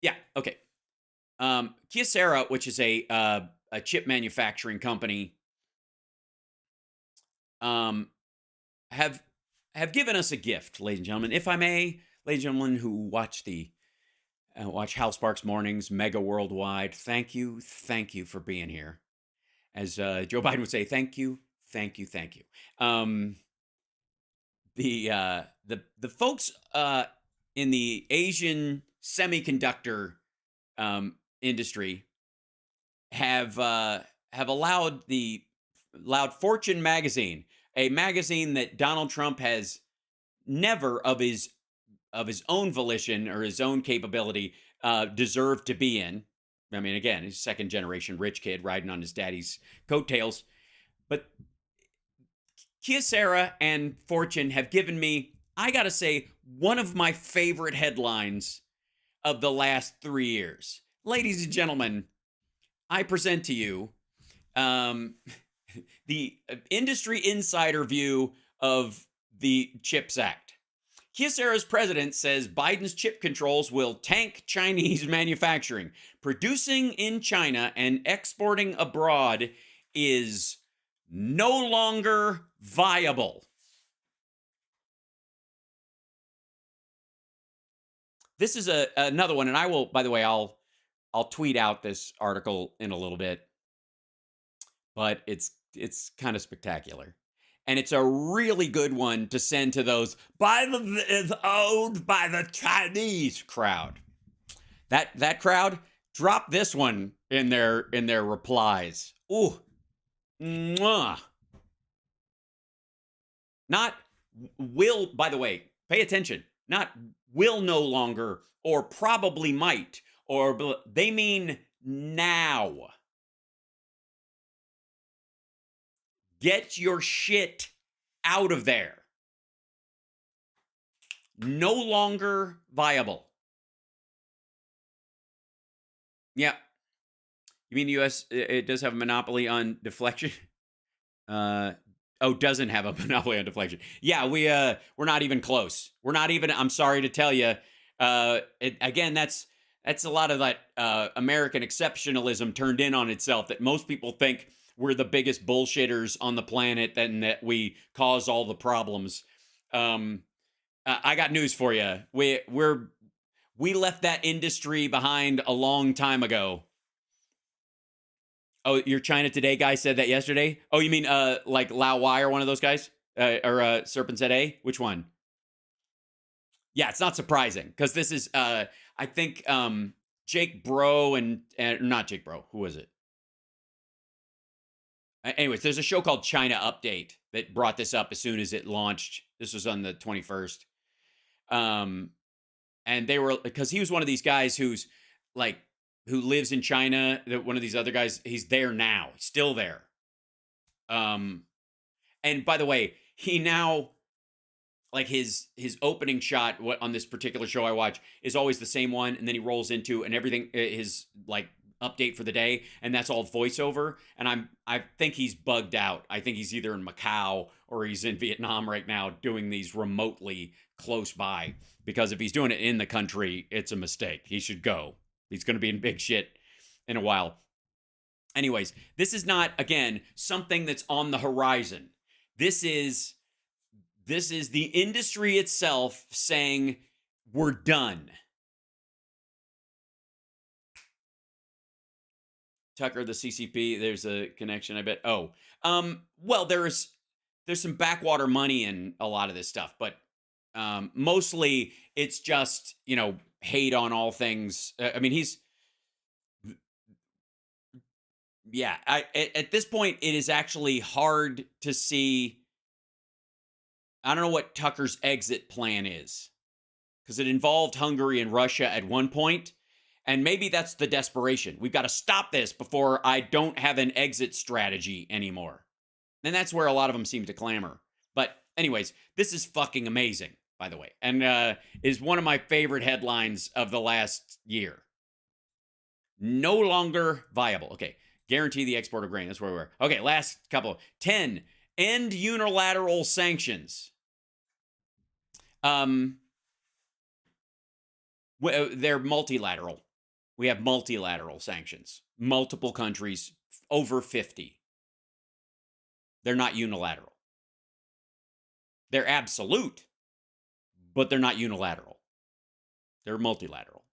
S1: Yeah, okay. Kyocera, which is a chip manufacturing company, have given us a gift, ladies and gentlemen. If I may, ladies and gentlemen who watch watch HAL Sparks Mornings, Mega Worldwide, thank you for being here. As Joe Biden would say, thank you. The folks in the Asian semiconductor industry have allowed Fortune magazine, a magazine that Donald Trump has never of his own volition or his own capability deserved to be in. I mean, again, he's a second generation rich kid riding on his daddy's coattails. But Kyocera and Fortune have given me, I gotta say, one of my favorite headlines of the last 3 years. Ladies and gentlemen, I present to you the industry insider view of the CHIPS Act. Kyocera's president says Biden's chip controls will tank Chinese manufacturing. Producing in China and exporting abroad is no longer viable. This is another one, and I will, by the way, I'll tweet out this article in a little bit, but it's kind of spectacular. And it's a really good one to send to those is owned by the Chinese crowd. That crowd, drop this one in their replies. Ooh. Mwah. Not will, by the way, pay attention. Not will no longer or probably might, or they mean now. Get your shit out of there. No longer viable. Yeah. You mean the U.S. it does have a monopoly on deflection? Doesn't have a monopoly on deflection. Yeah, we're not even close. We're not even. I'm sorry to tell you. Again, that's a lot of that American exceptionalism turned in on itself. That most people think we're the biggest bullshitters on the planet, and that we cause all the problems. I got news for you. We left that industry behind a long time ago. Oh, your China Today guy said that yesterday? Oh, you mean like Lao Wai or one of those guys? Or Serpent ZA? Which one? Yeah, it's not surprising because this is, I think, Jake Bro and not Jake Bro. Who was it? Anyways, there's a show called China Update that brought this up as soon as it launched. This was on the 21st. And they were, because he was one of these guys who's like, who lives in China, that one of these other guys, he's there now, still there. And by the way, he now, like his opening shot on this particular show I watch is always the same one, and then he rolls into, and everything, his like update for the day, and that's all voiceover. And I think he's bugged out. I think he's either in Macau or he's in Vietnam right now doing these remotely close by. Because if he's doing it in the country, it's a mistake. He should go. He's going to be in big shit in a while. Anyways, this is not, again, something that's on the horizon. This is the industry itself saying, we're done. Tucker, the CCP, there's a connection, I bet. Oh, well, there's some backwater money in a lot of this stuff, but mostly it's just, hate on all things. I mean, at this point, it is actually hard to see. I don't know what Tucker's exit plan is, because it involved Hungary and Russia at one point. And maybe that's the desperation. We've got to stop this before I don't have an exit strategy anymore. And that's where a lot of them seem to clamor. But anyways, this is fucking amazing, by the way. And is one of my favorite headlines of the last year. No longer viable. Okay, guarantee the export of grain. That's where we were. Okay, last couple. 10, end unilateral sanctions. They're multilateral. We have multilateral sanctions. Multiple countries, over 50. They're not unilateral. They're absolute, but they're not unilateral. They're multilateral.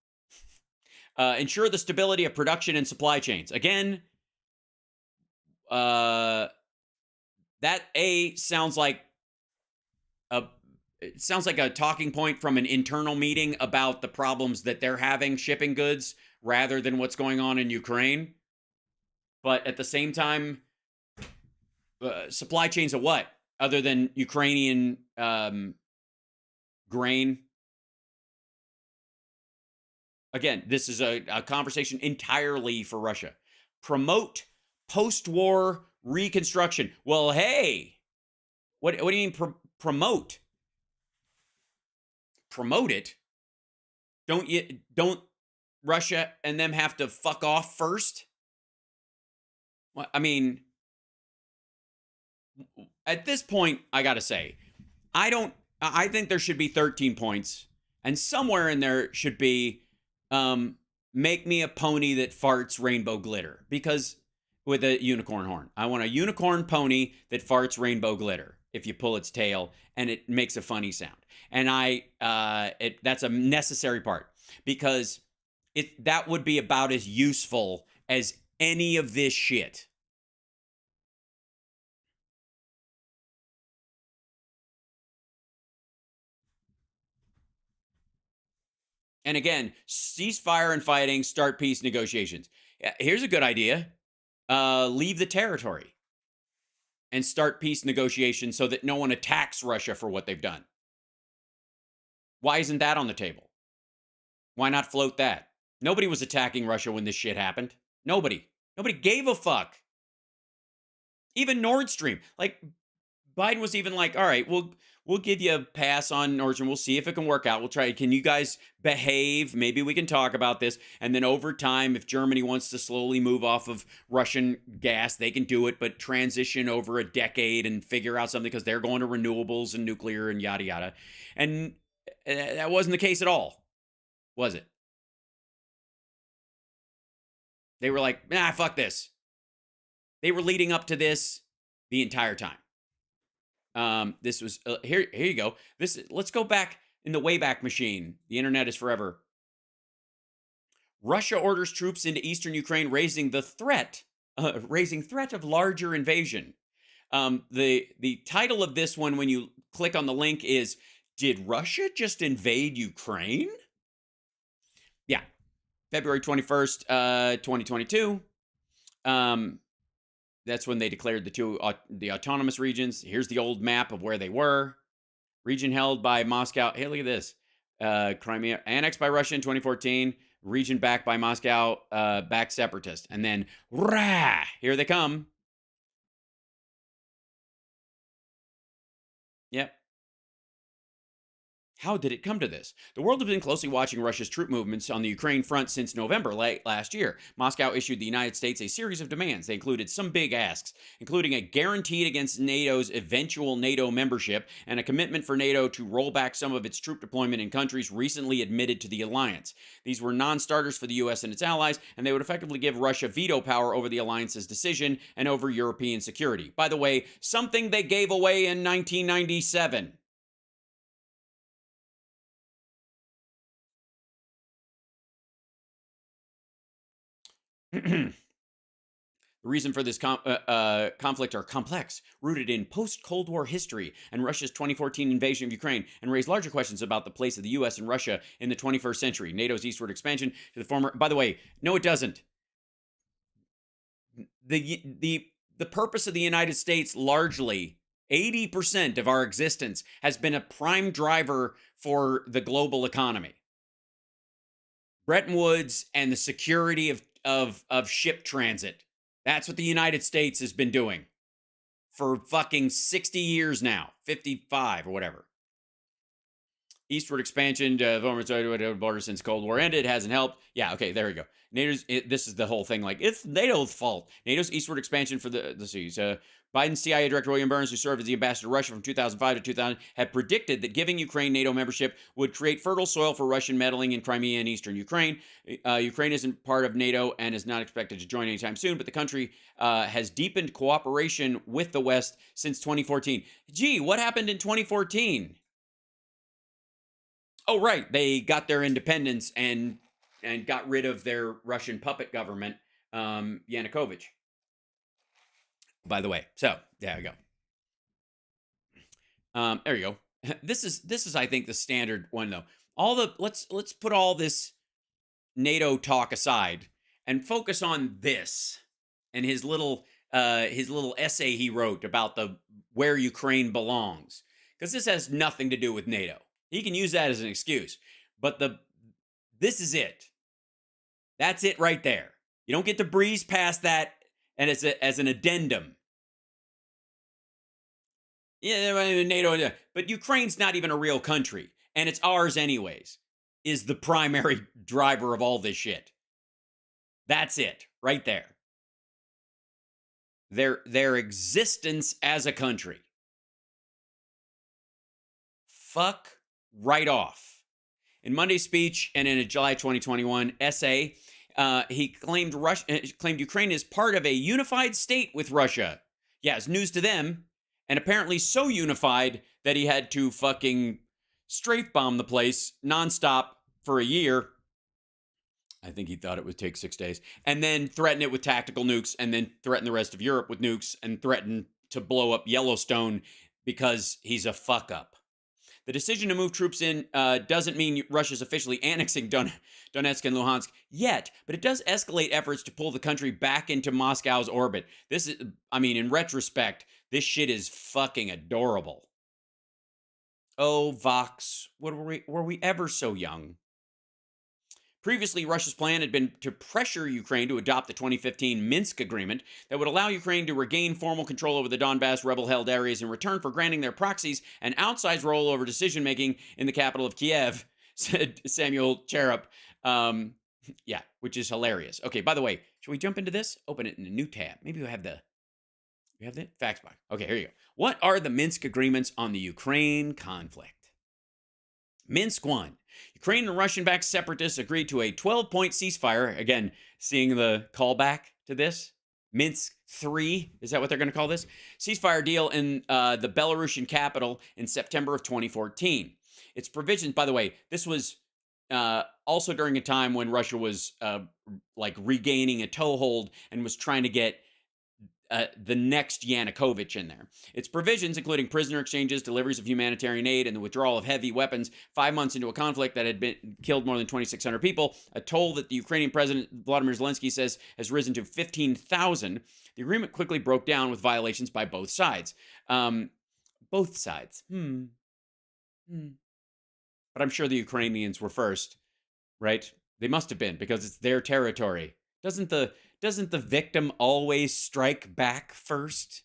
S1: Ensure the stability of production and supply chains. Again, that sounds like a talking point from an internal meeting about the problems that they're having shipping goods rather than what's going on in Ukraine. But at the same time, supply chains of what? Other than Ukrainian grain? Again, this is a conversation entirely for Russia. Promote post-war reconstruction. Well, hey, what do you mean promote? Promote it? Don't Russia and them have to fuck off first? Well, I mean, at this point, I gotta say, I think there should be 13 points, and somewhere in there should be, make me a pony that farts rainbow glitter, because with a unicorn horn. I want a unicorn pony that farts rainbow glitter if you pull its tail and it makes a funny sound. And that's a necessary part, because that would be about as useful as any of this shit. And again, ceasefire and fighting, start peace negotiations. Here's a good idea. Leave the territory and start peace negotiations so that no one attacks Russia for what they've done. Why isn't that on the table? Why not float that? Nobody was attacking Russia when this shit happened. Nobody gave a fuck. Even Nord Stream. Like, Biden was even like, all right, we'll give you a pass on Nord Stream. We'll see if it can work out. We'll try. Can you guys behave? Maybe we can talk about this. And then over time, if Germany wants to slowly move off of Russian gas, they can do it, but transition over a decade and figure out something, because they're going to renewables and nuclear and yada, yada. And that wasn't the case at all, was it? They were like, nah, fuck this. They were leading up to this the entire time. This was here you go. Let's go back in the Wayback Machine. The internet is forever. Russia orders troops into eastern Ukraine, raising threat of larger invasion. The title of this one, when you click on the link, is, did Russia just invade Ukraine? Yeah. February 21st, 2022. That's when they declared the autonomous regions. Here's the old map of where they were. Region held by Moscow. Hey, look at this. Crimea annexed by Russia in 2014. Region backed by Moscow, backed separatist. And then, rah, here they come. Yep. How did it come to this? The world has been closely watching Russia's troop movements on the Ukraine front since November last year. Moscow issued the United States a series of demands. They included some big asks, including a guarantee against NATO's eventual NATO membership and a commitment for NATO to roll back some of its troop deployment in countries recently admitted to the alliance. These were non-starters for the US and its allies, and they would effectively give Russia veto power over the alliance's decision and over European security. By the way, something they gave away in 1997. The reason for this conflict are complex, rooted in post-Cold War history and Russia's 2014 invasion of Ukraine, and raise larger questions about the place of the U.S. and Russia in the 21st century. NATO's eastward expansion to the former... By the way, no, it doesn't. The purpose of the United States, largely 80% of our existence, has been a prime driver for the global economy. Bretton Woods and the security of ship transit. That's what the United States has been doing for fucking 60 years now, 55 or whatever. Eastward expansion to former border since Cold War ended hasn't helped. Yeah, okay, there we go. This is the whole thing. Like, it's NATO's fault. NATO's eastward expansion for the seas. Biden's CIA Director William Burns, who served as the ambassador to Russia from 2005 to 2000, had predicted that giving Ukraine NATO membership would create fertile soil for Russian meddling in Crimea and eastern Ukraine. Ukraine isn't part of NATO and is not expected to join anytime soon, but the country has deepened cooperation with the West since 2014. Gee, what happened in 2014? Oh, right. They got their independence and got rid of their Russian puppet government, Yanukovych. By the way, so there you go. There you go. This is I think the standard one though. Let's put all this NATO talk aside and focus on this and his little essay he wrote about where Ukraine belongs, because this has nothing to do with NATO. He can use that as an excuse, but this is it. That's it right there. You don't get to breeze past that and as an addendum. Yeah, NATO, but Ukraine's not even a real country, and it's ours anyways, is the primary driver of all this shit. That's it, right there. Their existence as a country. Fuck right off. In Monday's speech and in a July 2021 essay, he claimed Ukraine is part of a unified state with Russia. Yeah, it's news to them. And apparently so unified that he had to fucking strafe bomb the place nonstop for a year. I think he thought it would take 6 days. And then threaten it with tactical nukes, and then threaten the rest of Europe with nukes, and threaten to blow up Yellowstone because he's a fuck up. The decision to move troops in doesn't mean Russia's officially annexing Donetsk and Luhansk yet, but it does escalate efforts to pull the country back into Moscow's orbit. This is, I mean, in retrospect, this shit is fucking adorable. Oh, Vox, were we ever so young? Previously, Russia's plan had been to pressure Ukraine to adopt the 2015 Minsk Agreement that would allow Ukraine to regain formal control over the Donbass rebel-held areas in return for granting their proxies an outsized role over decision-making in the capital of Kiev, said Samuel Cherub. Yeah, which is hilarious. Okay, by the way, should we jump into this? Open it in a new tab. Maybe we have the facts box. Okay, here you go. What are the Minsk agreements on the Ukraine conflict? Minsk 1. Ukraine and Russian-backed separatists agreed to a 12-point ceasefire. Again, seeing the callback to this. Minsk 3, is that what they're going to call this? Ceasefire deal in the Belarusian capital in September of 2014. Its provisions, by the way, this was also during a time when Russia was like regaining a toehold and was trying to get the next Yanukovych in there. Its provisions, including prisoner exchanges, deliveries of humanitarian aid, and the withdrawal of heavy weapons 5 months into a conflict that had killed more than 2,600 people, a toll that the Ukrainian President Vladimir Zelensky says has risen to 15,000. The agreement quickly broke down with violations by both sides. Both sides. But I'm sure the Ukrainians were first, right? They must have been, because it's their territory. Doesn't the victim always strike back first?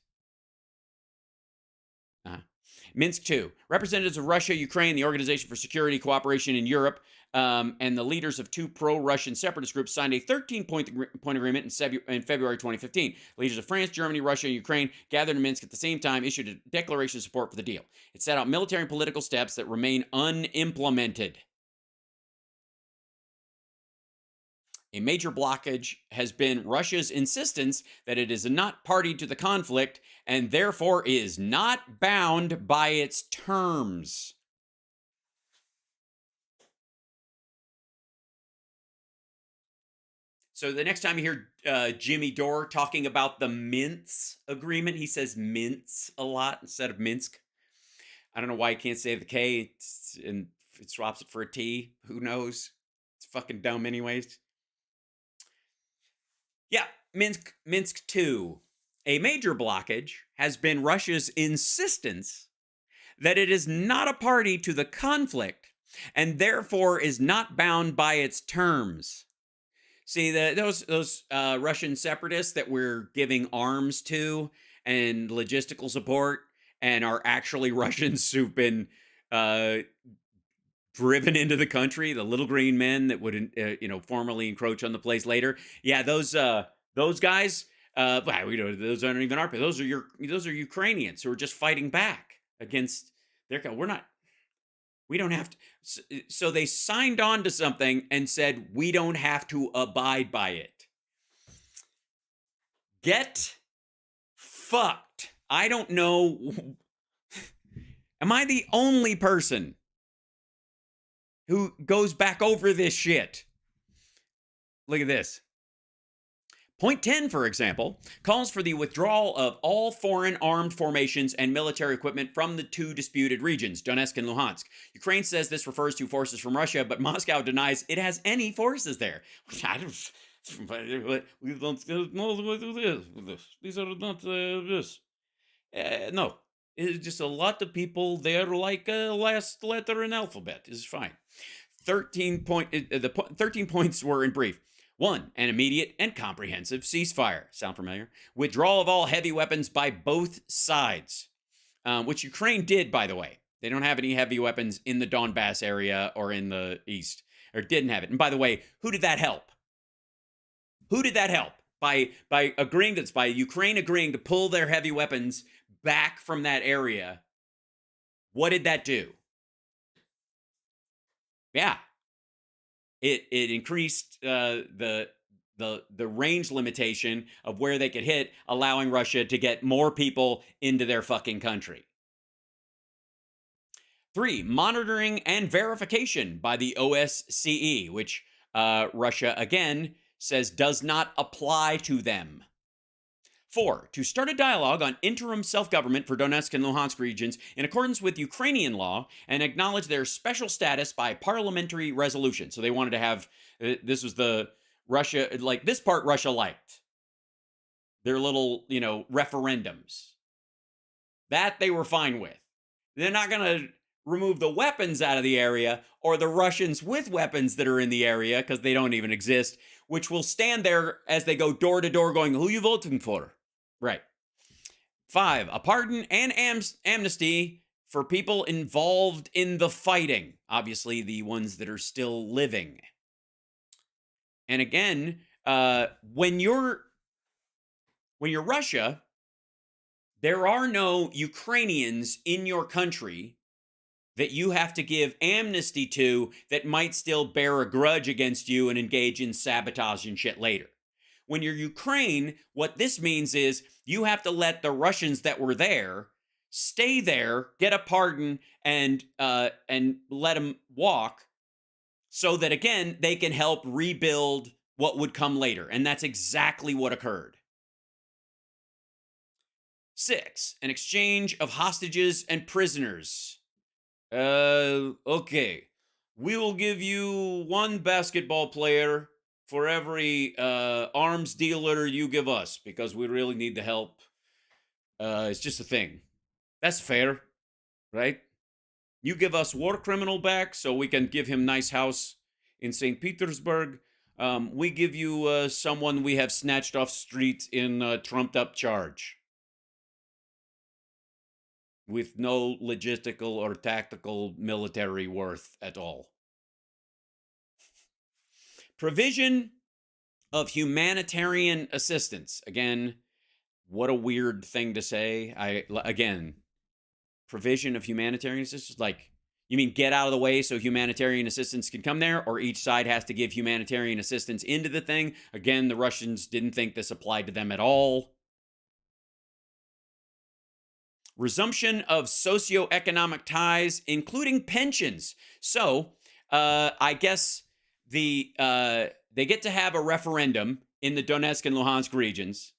S1: Minsk 2. Representatives of Russia, Ukraine, the Organization for Security Cooperation in Europe, and the leaders of two pro-Russian separatist groups signed a 13-point agreement in February 2015. Leaders of France, Germany, Russia, and Ukraine gathered in Minsk at the same time, issued a declaration of support for the deal. It set out military and political steps that remain unimplemented. A major blockage has been Russia's insistence that it is not party to the conflict and therefore is not bound by its terms. So the next time you hear Jimmy Dore talking about the Minsk Agreement, he says Minsk a lot instead of Minsk. I don't know why he can't say the K and it swaps it for a T. Who knows? It's fucking dumb anyways. Yeah, Minsk 2. A major blockage has been Russia's insistence that it is not a party to the conflict and therefore is not bound by its terms. See, those Russian separatists that we're giving arms to and logistical support and are actually Russians who've been driven into the country, the little green men that would, formally encroach on the place later. Yeah, those guys. Those aren't even our people. Those are Ukrainians who are just fighting back against their. We don't have to. So they signed on to something and said we don't have to abide by it. Get fucked. I don't know. Am I the only person who goes back over this shit? Look at this. Point 10, for example, calls for the withdrawal of all foreign armed formations and military equipment from the two disputed regions, Donetsk and Luhansk. Ukraine says this refers to forces from Russia, but Moscow denies it has any forces there. We don't know this. These are not this. No. It's just a lot of people there like a last letter in alphabet. Is fine. 13 points were in brief. 1, an immediate and comprehensive ceasefire. Sound familiar? Withdrawal of all heavy weapons by both sides, which Ukraine did, by the way. They don't have any heavy weapons in the Donbass area or in the east, or didn't have it. And by the way, who did that help? Who did that help? By agreeing that's by Ukraine agreeing to pull their heavy weapons back from that area. What did that do? Yeah. It increased the range limitation of where they could hit, allowing Russia to get more people into their fucking country. 3, monitoring and verification by the OSCE, which Russia, again, says does not apply to them. 4, to start a dialogue on interim self-government for Donetsk and Luhansk regions in accordance with Ukrainian law and acknowledge their special status by parliamentary resolution. So they wanted to have, this was the Russia, like this part Russia liked. Their little, referendums. That they were fine with. They're not going to remove the weapons out of the area or the Russians with weapons that are in the area because they don't even exist, which will stand there as they go door to door going, who you voting for? Right. 5, a pardon and amnesty for people involved in the fighting. Obviously, the ones that are still living. And again, when you're Russia, there are no Ukrainians in your country that you have to give amnesty to that might still bear a grudge against you and engage in sabotage and shit later. When you're Ukraine, what this means is you have to let the Russians that were there stay there, get a pardon, and let them walk so that, again, they can help rebuild what would come later. And that's exactly what occurred. 6, an exchange of hostages and prisoners. Okay. We will give you 1 basketball player for every arms dealer you give us, because we really need the help. It's just a thing. That's fair, right? You give us war criminal back so we can give him nice house in St. Petersburg. We give you someone we have snatched off street in trumped up charge. with no logistical or tactical military worth at all. Provision of humanitarian assistance. Again, what a weird thing to say. Again, provision of humanitarian assistance, like, you mean get out of the way so humanitarian assistance can come there, or each side has to give humanitarian assistance into the thing? Again, the Russians didn't think this applied to them at all. Resumption of socioeconomic ties, including pensions. So, I guess they get to have a referendum in the Donetsk and Luhansk regions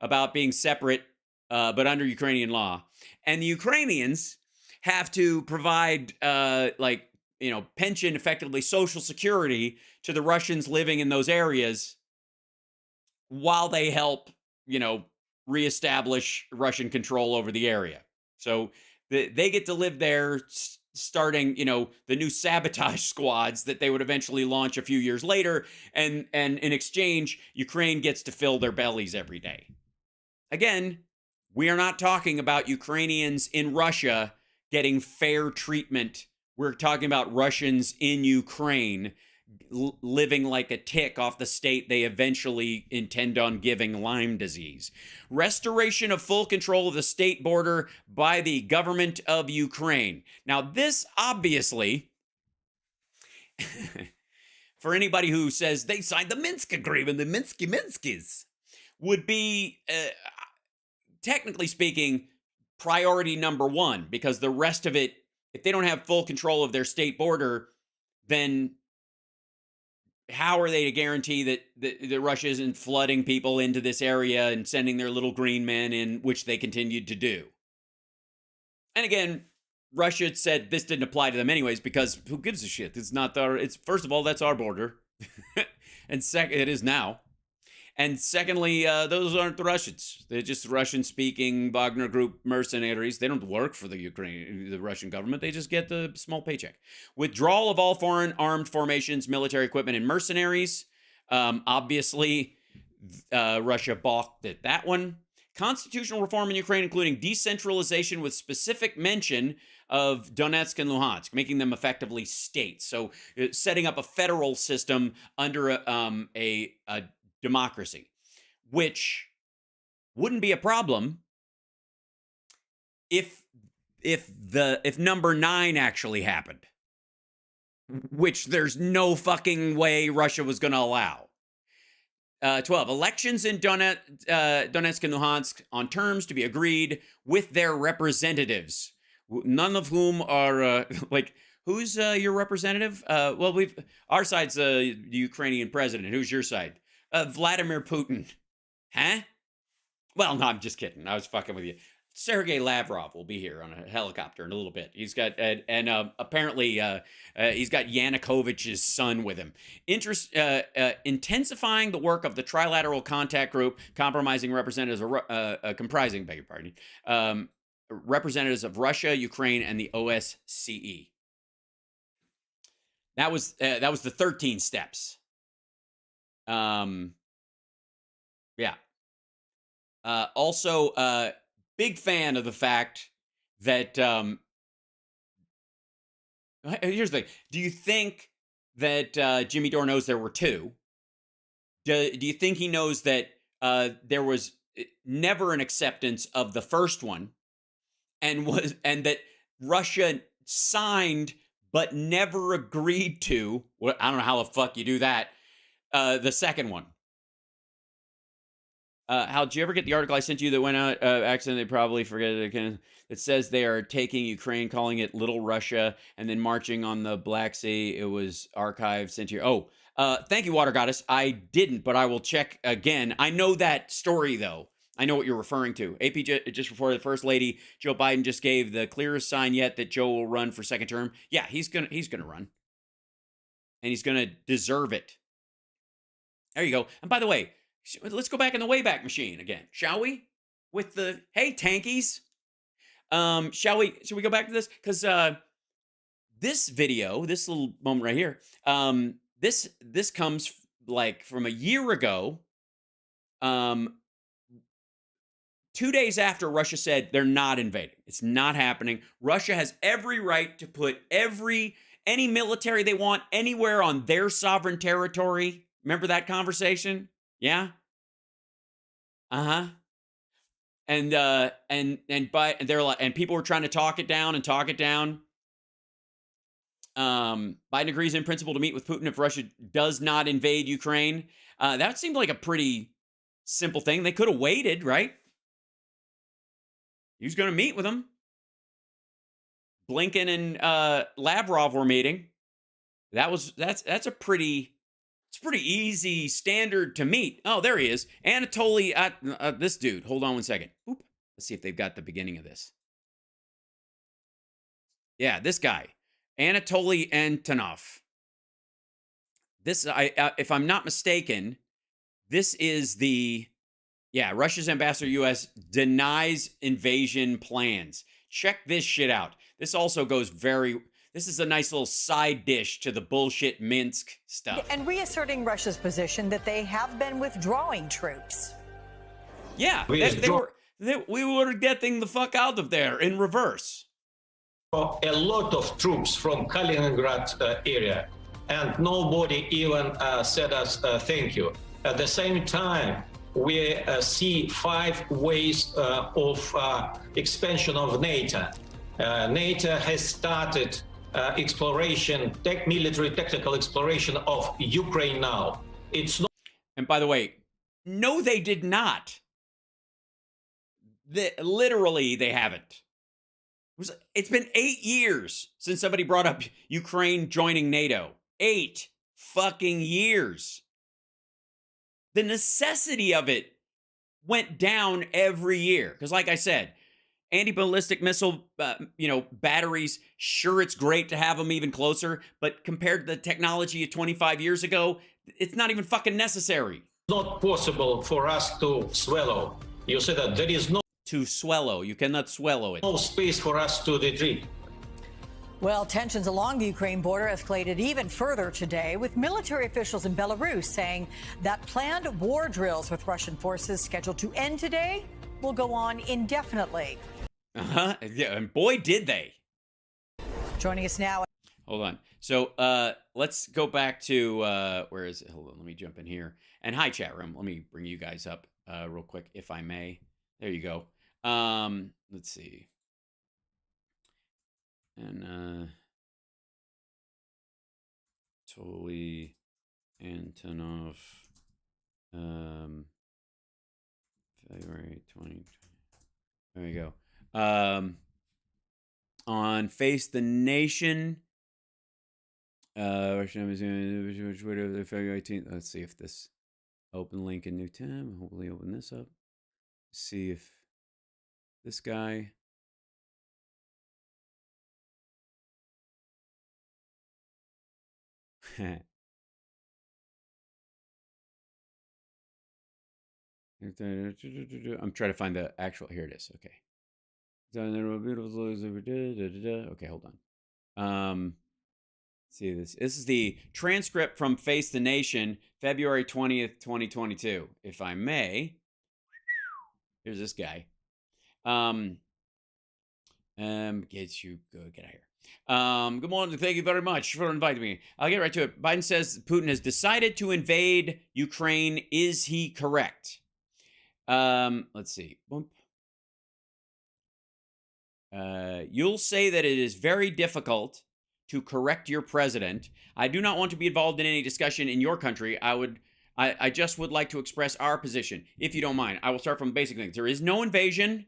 S1: about being separate, but under Ukrainian law. And the Ukrainians have to provide, pension, effectively social security, to the Russians living in those areas while they help, reestablish Russian control over the area. So they get to live there, starting, the new sabotage squads that they would eventually launch a few years later. And in exchange, Ukraine gets to fill their bellies every day. Again, we are not talking about Ukrainians in Russia getting fair treatment. We're talking about Russians in Ukraine living like a tick off the state they eventually intend on giving Lyme disease. Restoration of full control of the state border by the government of Ukraine. Now, this obviously, for anybody who says they signed the Minsk Agreement, the Minskis, would be, technically speaking, priority number one, because the rest of it, if they don't have full control of their state border, then how are they to guarantee that Russia isn't flooding people into this area and sending their little green men in, which they continued to do? And again, Russia said this didn't apply to them anyways, because who gives a shit? It's not our, it's, first of all, that's our border. And second, it is now. And secondly, those aren't the Russians. They're just Russian-speaking Wagner Group mercenaries. They don't work for the Russian government. They just get the small paycheck. Withdrawal of all foreign armed formations, military equipment, and mercenaries. Obviously, Russia balked at that one. Constitutional reform in Ukraine, including decentralization with specific mention of Donetsk and Luhansk, making them effectively states. So setting up a federal system under a democracy, which wouldn't be a problem if number 9 actually happened, which there's no fucking way Russia was going to allow. 12, elections in Donetsk and Luhansk on terms to be agreed with their representatives, none of whom are who's your representative? Well, our side's the Ukrainian president. Who's your side? Vladimir Putin. Huh? Well, no, I'm just kidding. I was fucking with you. Sergei Lavrov will be here on a helicopter in a little bit. He's got, apparently, he's got Yanukovych's son with him. Intensifying the work of the Trilateral Contact Group, comprising representatives representatives of Russia, Ukraine, and the OSCE. That was the 13 steps. Yeah. Also, big fan of the fact that, here's the thing. Do you think that Jimmy Dore knows there were 2? Do you think he knows that there was never an acceptance of the first one, and that Russia signed but never agreed to? Well, I don't know how the fuck you do that. The second one. Hal, did you ever get the article I sent you that went out accidentally? Probably forget it again. It says they are taking Ukraine, calling it Little Russia, and then marching on the Black Sea. It was archived, sent here. Oh, thank you, Water Goddess. I didn't, but I will check again. I know that story, though. I know what you're referring to. AP just reported the First Lady, Joe Biden, just gave the clearest sign yet that Joe will run for second term. Yeah, he's gonna run. And he's gonna deserve it. There you go. And by the way, let's go back in the Wayback Machine again, shall we? With the, hey, tankies. Should we go back to this? Because this video, this little moment right here, this comes like from a year ago, 2 days after Russia said they're not invading. It's not happening. Russia has every right to put any military they want anywhere on their sovereign territory. Remember that conversation? Yeah? Uh-huh. And they're like, and people were trying to talk it down. Biden agrees in principle to meet with Putin if Russia does not invade Ukraine. That seemed like a pretty simple thing. They could have waited, right? He was going to meet with him. Blinken and Lavrov were meeting. That's a pretty easy standard to meet. Oh, there he is. Anatoly, this dude. Hold on one second. Oop. Let's see if they've got the beginning of this. Yeah, this guy. Anatoly Antonov. This, if I'm not mistaken, this is Russia's ambassador to U.S. denies invasion plans. Check this shit out. This also goes this is a nice little side dish to the bullshit Minsk stuff.
S2: And reasserting Russia's position that they have been withdrawing troops.
S1: Yeah, we were getting the fuck out of there in reverse.
S3: A lot of troops from Kaliningrad area, and nobody even said us thank you. At the same time, we see 5 ways of expansion of NATO. NATO has started military technical exploration of Ukraine now. It's not.
S1: And by the way, no, they did not. Literally, they haven't. It's been 8 years since somebody brought up Ukraine joining NATO. 8 fucking years. The necessity of it went down every year. Because like I said, anti-ballistic missile, batteries, sure, it's great to have them even closer. But compared to the technology of 25 years ago, it's not even fucking necessary.
S3: It's not possible for us to swallow. You said that there is no...
S1: To swallow. You cannot swallow it.
S3: No space for us to retreat.
S2: Well, tensions along the Ukraine border escalated even further today, with military officials in Belarus saying that planned war drills with Russian forces scheduled to end today will go on indefinitely.
S1: Yeah, and boy, did they.
S2: Joining us now.
S1: Hold on. So let's go back to, where is it? Hold on, let me jump in here. And hi, chat room. Let me bring you guys up real quick, if I may. There you go. Let's see. And Toly Antonov, February 2020. There we go. On Face the Nation, February 18th. Let's see if this open link in new tab. Hopefully open this up. See if this guy. I'm trying to find the actual. Here it is. Okay. Okay, hold on. See this. This is the transcript from Face the Nation, February 20th, 2022. If I may. Here's this guy. Get you good. Get out of here. Good morning. Thank you very much for inviting me. I'll get right to it. Biden says Putin has decided to invade Ukraine. Is he correct? Let's see. You'll say that it is very difficult to correct your president. I do not want to be involved in any discussion in your country. I just would like to express our position, if you don't mind. I will start from basic things. There is no invasion,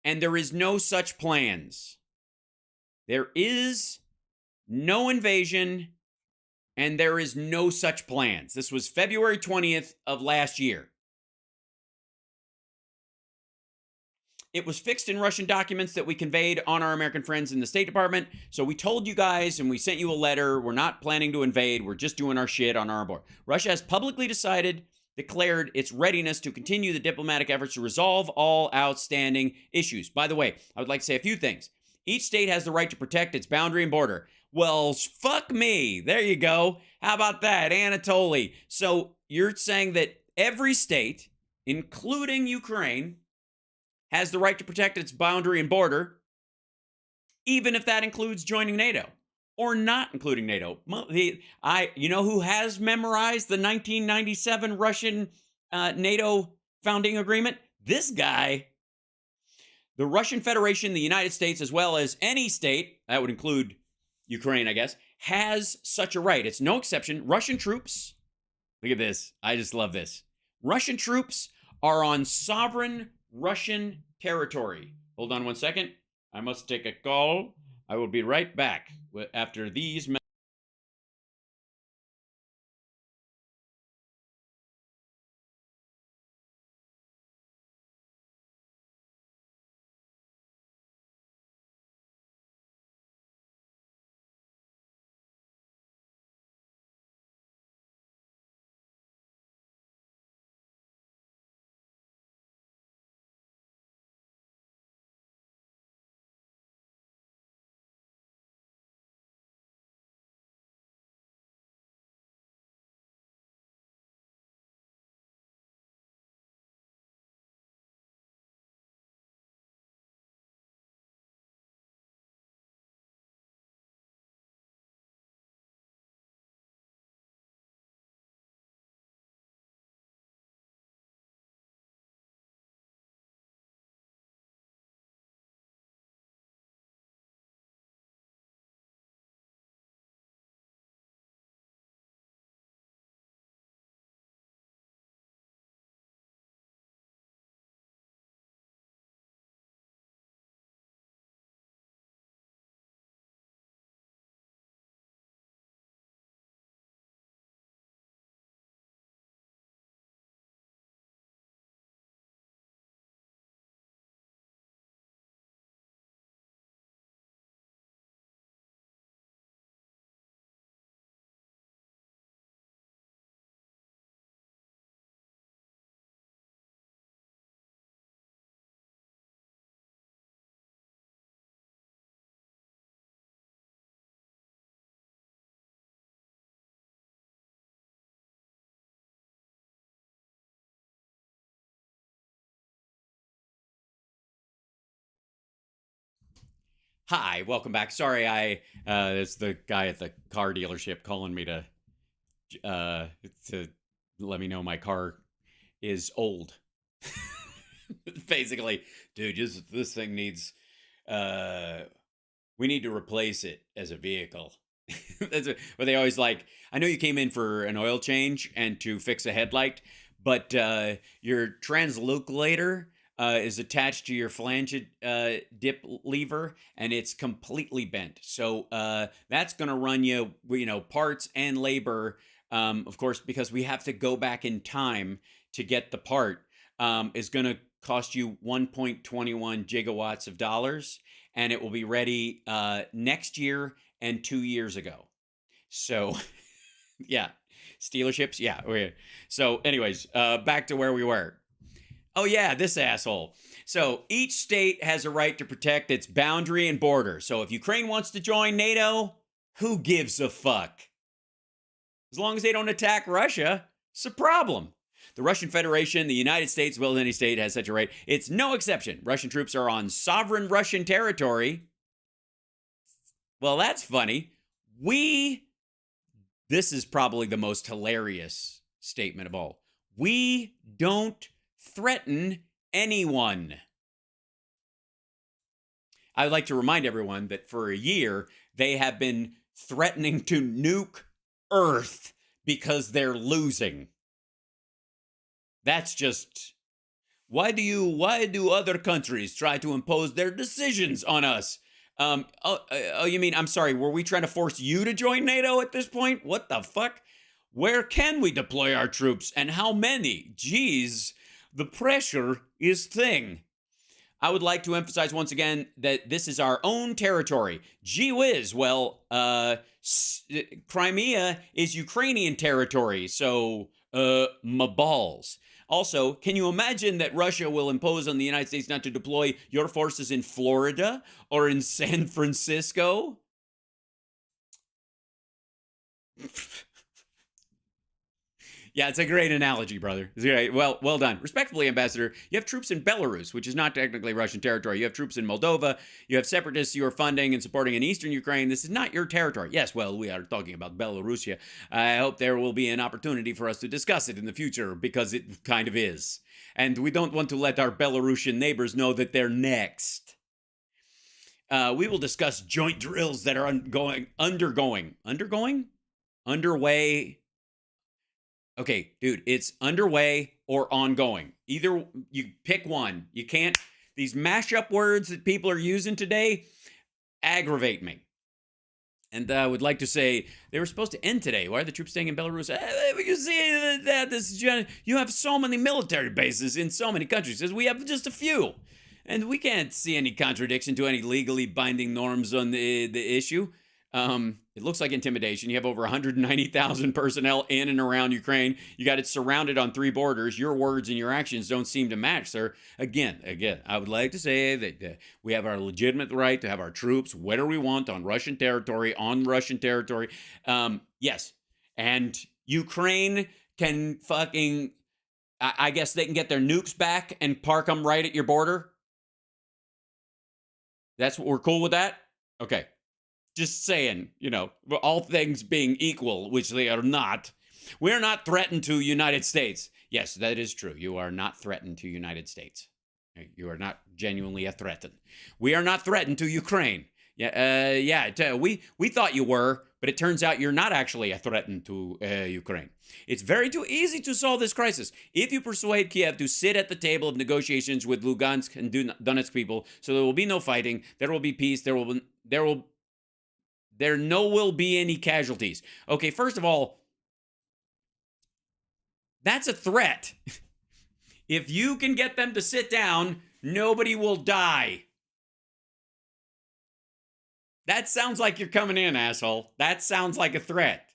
S1: and there is no such plans. There is no invasion, and there is no such plans. This was February 20th of last year. It was fixed in Russian documents that we conveyed on our American friends in the State Department. So we told you guys, and we sent you a letter. We're not planning to invade. We're just doing our shit on our board. Russia has publicly declared its readiness to continue the diplomatic efforts to resolve all outstanding issues. By the way, I would like to say a few things. Each state has the right to protect its boundary and border. Well, fuck me. There you go. How about that, Anatoly? So you're saying that every state including Ukraine, has the right to protect its boundary and border, even if that includes joining NATO or not including NATO. You know who has memorized the 1997 Russian NATO founding agreement? This guy. The Russian Federation, the United States, as well as any state, that would include Ukraine, I guess, has such a right. It's no exception. Russian troops, look at this. I just love this. Russian troops are on sovereign Russian territory. Hold on one second. I must take a call. I will be right back after these. Hi, welcome back. Sorry, it's the guy at the car dealership calling me to let me know my car is old. Basically, dude, just this thing needs we need to replace it as a vehicle. But they always like, I know you came in for an oil change and to fix a headlight, but your transluculator is attached to your flange dip lever, and it's completely bent. So that's going to run you, parts and labor, of course, because we have to go back in time to get the part, is going to cost you 1.21 gigawatts of dollars, and it will be ready next year and 2 years ago. So, yeah, stealerships, yeah. Okay. So, anyways, back to where we were. Oh, yeah, this asshole. So each state has a right to protect its boundary and border. So if Ukraine wants to join NATO, who gives a fuck? As long as they don't attack Russia, it's a problem. The Russian Federation, the United States, well, any state has such a right. It's no exception. Russian troops are on sovereign Russian territory. Well, that's funny. This is probably the most hilarious statement of all. We don't threaten anyone. I would like to remind everyone that for a year, they have been threatening to nuke Earth because they're losing. That's just, why do other countries try to impose their decisions on us? You mean, I'm sorry, were we trying to force you to join NATO at this point? What the fuck? Where can we deploy our troops and how many? Geez, the pressure is thing. I would like to emphasize once again that this is our own territory. Gee whiz, well, Crimea is Ukrainian territory, so, my balls. Also, can you imagine that Russia will impose on the United States not to deploy your forces in Florida or in San Francisco? Yeah, it's a great analogy, brother. It's great. Well done. Respectfully, Ambassador, you have troops in Belarus, which is not technically Russian territory. You have troops in Moldova. You have separatists you are funding and supporting in eastern Ukraine. This is not your territory. Yes, well, we are talking about Belarusia. I hope there will be an opportunity for us to discuss it in the future, because it kind of is. And we don't want to let our Belarusian neighbors know that they're next. We will discuss joint drills that are underway. Okay, dude, it's underway or ongoing. Either you pick one. You can't, these mashup words that people are using today aggravate me. And I would like to say they were supposed to end today. Why are the troops staying in Belarus? You see that you have so many military bases in so many countries. As we have just a few. And we can't see any contradiction to any legally binding norms on the issue. It looks like intimidation. You have over 190,000 personnel in and around Ukraine. You got it surrounded on 3 borders. Your words and your actions don't seem to match, sir. Again, I would like to say that we have our legitimate right to have our troops wherever we want on Russian territory, yes. And Ukraine can fucking, I guess they can get their nukes back and park them right at your border. That's what we're cool with that? Okay. Just saying, all things being equal, which they are not. We're not threatened to United States. Yes, that is true. You are not threatened to United States. You are not genuinely a threat. We are not threatened to Ukraine. We thought you were, but it turns out you're not actually a threat to Ukraine. It's very too easy to solve this crisis if you persuade Kiev to sit at the table of negotiations with Lugansk and Donetsk people. So there will be no fighting. There will be peace. There will be any casualties. Okay, first of all, that's a threat. If you can get them to sit down, nobody will die. That sounds like you're coming in, asshole. That sounds like a threat.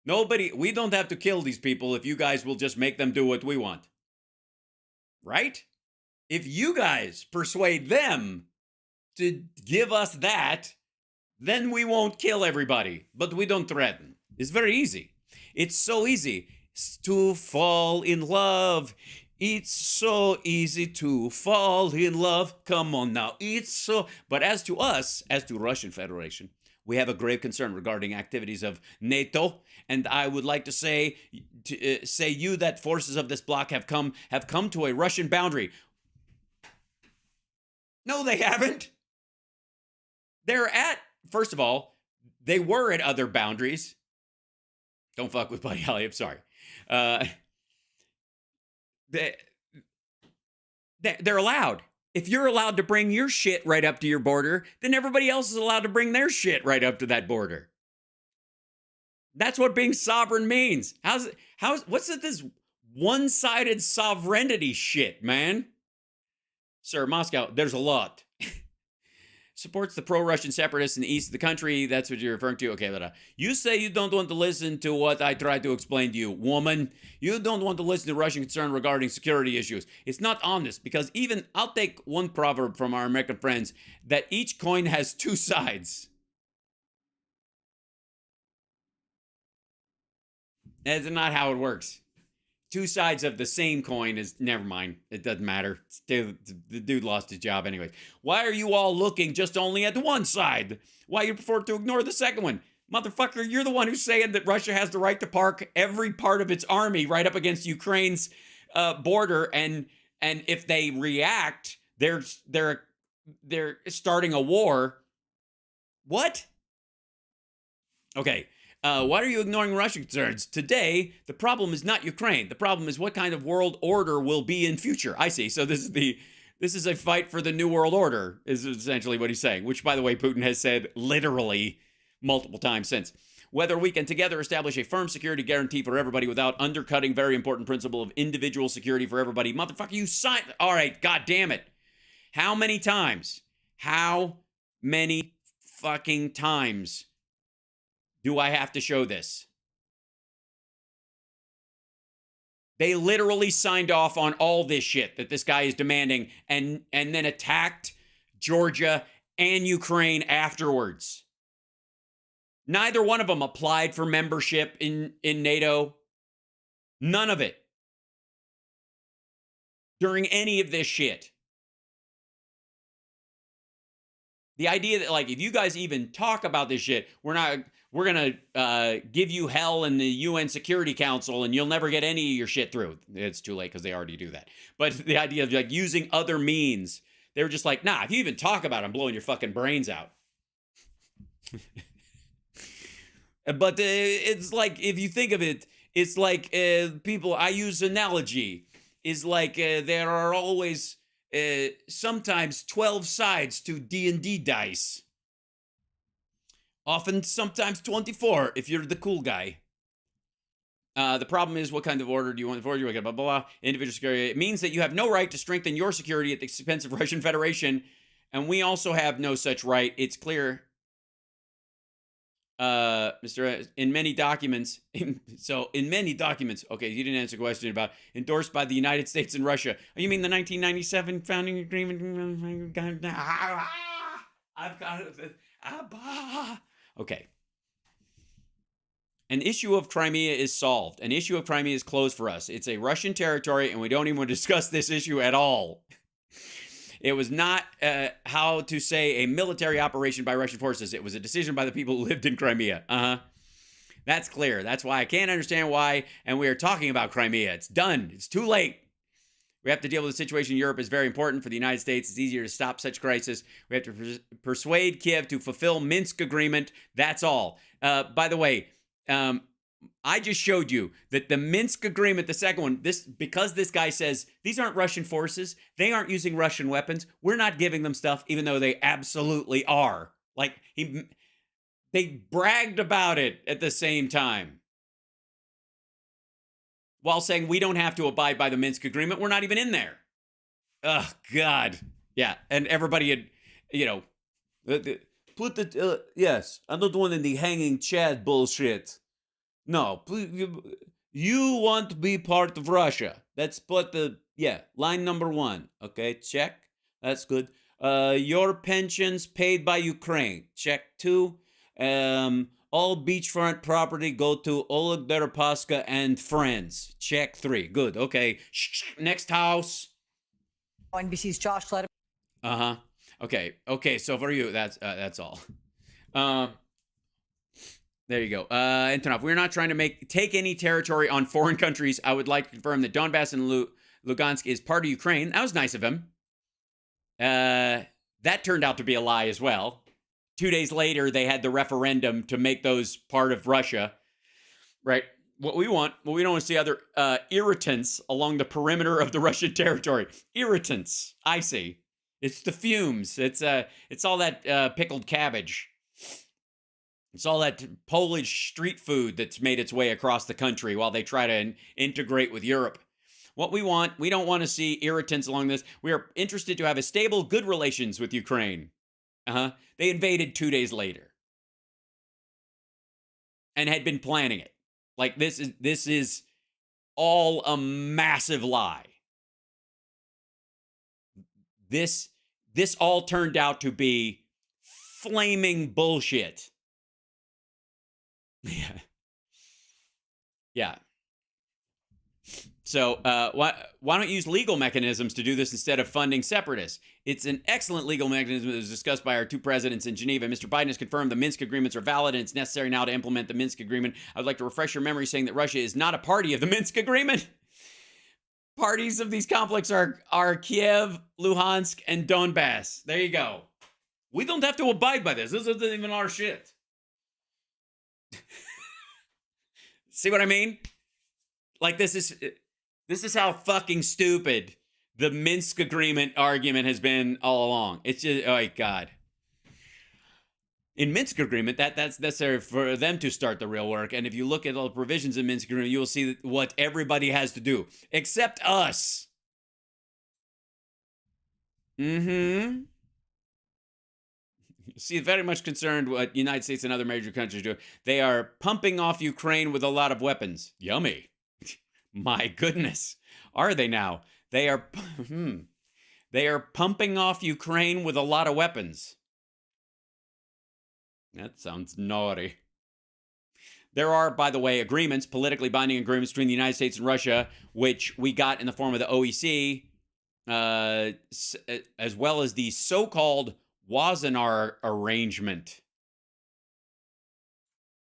S1: We don't have to kill these people if you guys will just make them do what we want. Right? If you guys persuade them to give us that, then we won't kill everybody, but we don't threaten. It's very easy. It's so easy to fall in love. It's so easy to fall in love. Come on now. But as to us, as to Russian Federation, we have a grave concern regarding activities of NATO, and I would like to say that forces of this bloc have come to a Russian boundary. No, they haven't. First of all, they were at other boundaries. Don't fuck with Buddy Holly, I'm sorry. They're allowed. If you're allowed to bring your shit right up to your border, then everybody else is allowed to bring their shit right up to that border. That's what being sovereign means. What's this one-sided sovereignty shit, man? Sir, Moscow, there's a lot. Supports the pro-Russian separatists in the east of the country. That's what you're referring to. Okay, but you say you don't want to listen to what I tried to explain to you, woman. You don't want to listen to Russian concern regarding security issues. It's not honest, because I'll take one proverb from our American friends, that each coin has 2 sides. That's not how it works. 2 sides of the same coin is, never mind. It doesn't matter. The dude lost his job anyways. Why are you all looking just only at one side? Why you prefer to ignore the second one? Motherfucker, you're the one who's saying that Russia has the right to park every part of its army right up against Ukraine's border, and if they react, they're starting a war. What? Okay. Why are you ignoring Russian concerns? Today, the problem is not Ukraine. The problem is what kind of world order will be in future. I see. So this is a fight for the new world order, is essentially what he's saying, which, by the way, Putin has said literally multiple times since. Whether we can together establish a firm security guarantee for everybody without undercutting very important principle of individual security for everybody. Motherfucker, you signed. All right, God damn it. How many times? How many fucking times do I have to show this? They literally signed off on all this shit that this guy is demanding, and then attacked Georgia and Ukraine afterwards. Neither one of them applied for membership in NATO. None of it. During any of this shit. The idea that, like, if you guys even talk about this shit, we're going to give you hell in the UN Security Council and you'll never get any of your shit through. It's too late because they already do that. But the idea of, like, using other means, they were just like, nah, if you even talk about it, I'm blowing your fucking brains out. But it's like, if you think of it, it's like people, I use analogy, is like there are always sometimes 12 sides to D&D dice. Often, sometimes 24 if you're the cool guy. The problem is, what kind of order do you want for? You want blah, blah, blah. Individual security. It means that you have no right to strengthen your security at the expense of Russian Federation. And we also have no such right. It's clear, Mr. In many documents. In many documents. Okay, you didn't answer the question about endorsed by the United States and Russia. Oh, you mean the 1997 founding agreement? I've got it. Okay. An issue of Crimea is solved. An issue of Crimea is closed for us. It's a Russian territory, and we don't even want to discuss this issue at all. It was not, how to say, a military operation by Russian forces. It was a decision by the people who lived in Crimea. That's clear. That's why I can't understand why, and we are talking about Crimea. It's done. It's too late. We have to deal with the situation in Europe. Is very important for the United States. It's easier to stop such crisis. We have to persuade Kiev to fulfill Minsk Agreement. That's all. By the way, I just showed you that the Minsk Agreement, the second one, because this guy says these aren't Russian forces, they aren't using Russian weapons, we're not giving them stuff, even though they absolutely are. Like, they bragged about it at the same time, while saying we don't have to abide by the Minsk Agreement. We're not even in there. Oh, God. Yeah, and everybody had, put the, yes, I'm not the one in the hanging Chad bullshit. No, please, you want to be part of Russia. That's what line number 1. Okay, check. That's good. Your pensions paid by Ukraine. Check 2. All beachfront property go to Oleg Deripaska and friends. Check 3. Good. Okay. Next house.
S2: NBC's Josh Led.
S1: Okay. So for you, that's all. There you go. Antonov, we're not trying to take any territory on foreign countries. I would like to confirm that Donbass and Lugansk is part of Ukraine. That was nice of him. That turned out to be a lie as well. 2 days later, they had the referendum to make those part of Russia. Right? What we don't want to see other irritants along the perimeter of the Russian territory. Irritants. I see. It's the fumes. It's all that pickled cabbage. It's all that Polish street food that's made its way across the country while they try to integrate with Europe. What we don't want to see irritants along this. We are interested to have a stable, good relations with Ukraine. They invaded 2 days later and had been planning it. Like, this is all a massive lie. This all turned out to be flaming bullshit. Yeah. So why don't you use legal mechanisms to do this instead of funding separatists? It's an excellent legal mechanism that was discussed by our 2 presidents in Geneva. Mr. Biden has confirmed the Minsk agreements are valid and it's necessary now to implement the Minsk agreement. I would like to refresh your memory saying that Russia is not a party of the Minsk agreement. Parties of these conflicts are Kiev, Luhansk, and Donbass. There you go. We don't have to abide by this. This isn't even our shit. See what I mean? Like, this is how fucking stupid the Minsk Agreement argument has been all along. It's just, oh my God. In Minsk Agreement, that's necessary for them to start the real work. And if you look at all the provisions in Minsk Agreement, you will see what everybody has to do, except us. See, very much concerned what United States and other major countries do. They are pumping off Ukraine with a lot of weapons. Yummy. My goodness. Are they now? They are pumping off Ukraine with a lot of weapons. That sounds naughty. There are, by the way, agreements, politically binding agreements between the United States and Russia, which we got in the form of the OEC, as well as the so-called Wassenaar Arrangement.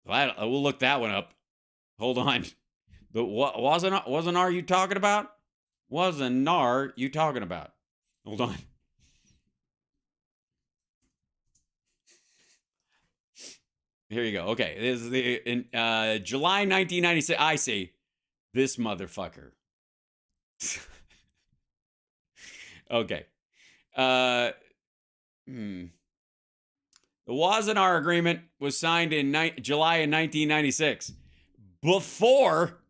S1: We'll look that one up. Hold on. The Wassenaar you talking about? Wassenaar you talking about? Hold on. Here you go. Okay, this is in July 1996. I see this motherfucker. Okay. The Wassenaar Agreement was signed in July of 1996. Before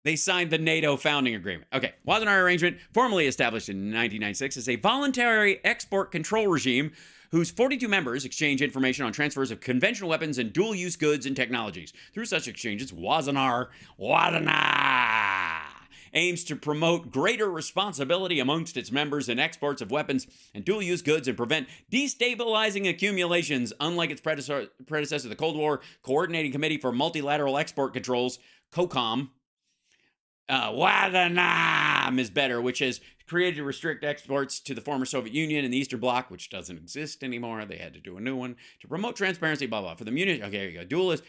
S1: they signed the NATO founding agreement. Okay, Wassenaar Arrangement, formally established in 1996, is a voluntary export control regime whose 42 members exchange information on transfers of conventional weapons and dual-use goods and technologies. Through such exchanges, Wassenaar aims to promote greater responsibility amongst its members in exports of weapons and dual-use goods and prevent destabilizing accumulations, unlike its predecessor, the Cold War Coordinating Committee for Multilateral Export Controls, COCOM. Wassenaar is better, which has created to restrict exports to the former Soviet Union and the Eastern Bloc, which doesn't exist anymore. They had to do a new one to promote transparency, blah, blah. For the munitions, okay, here you go. Dualist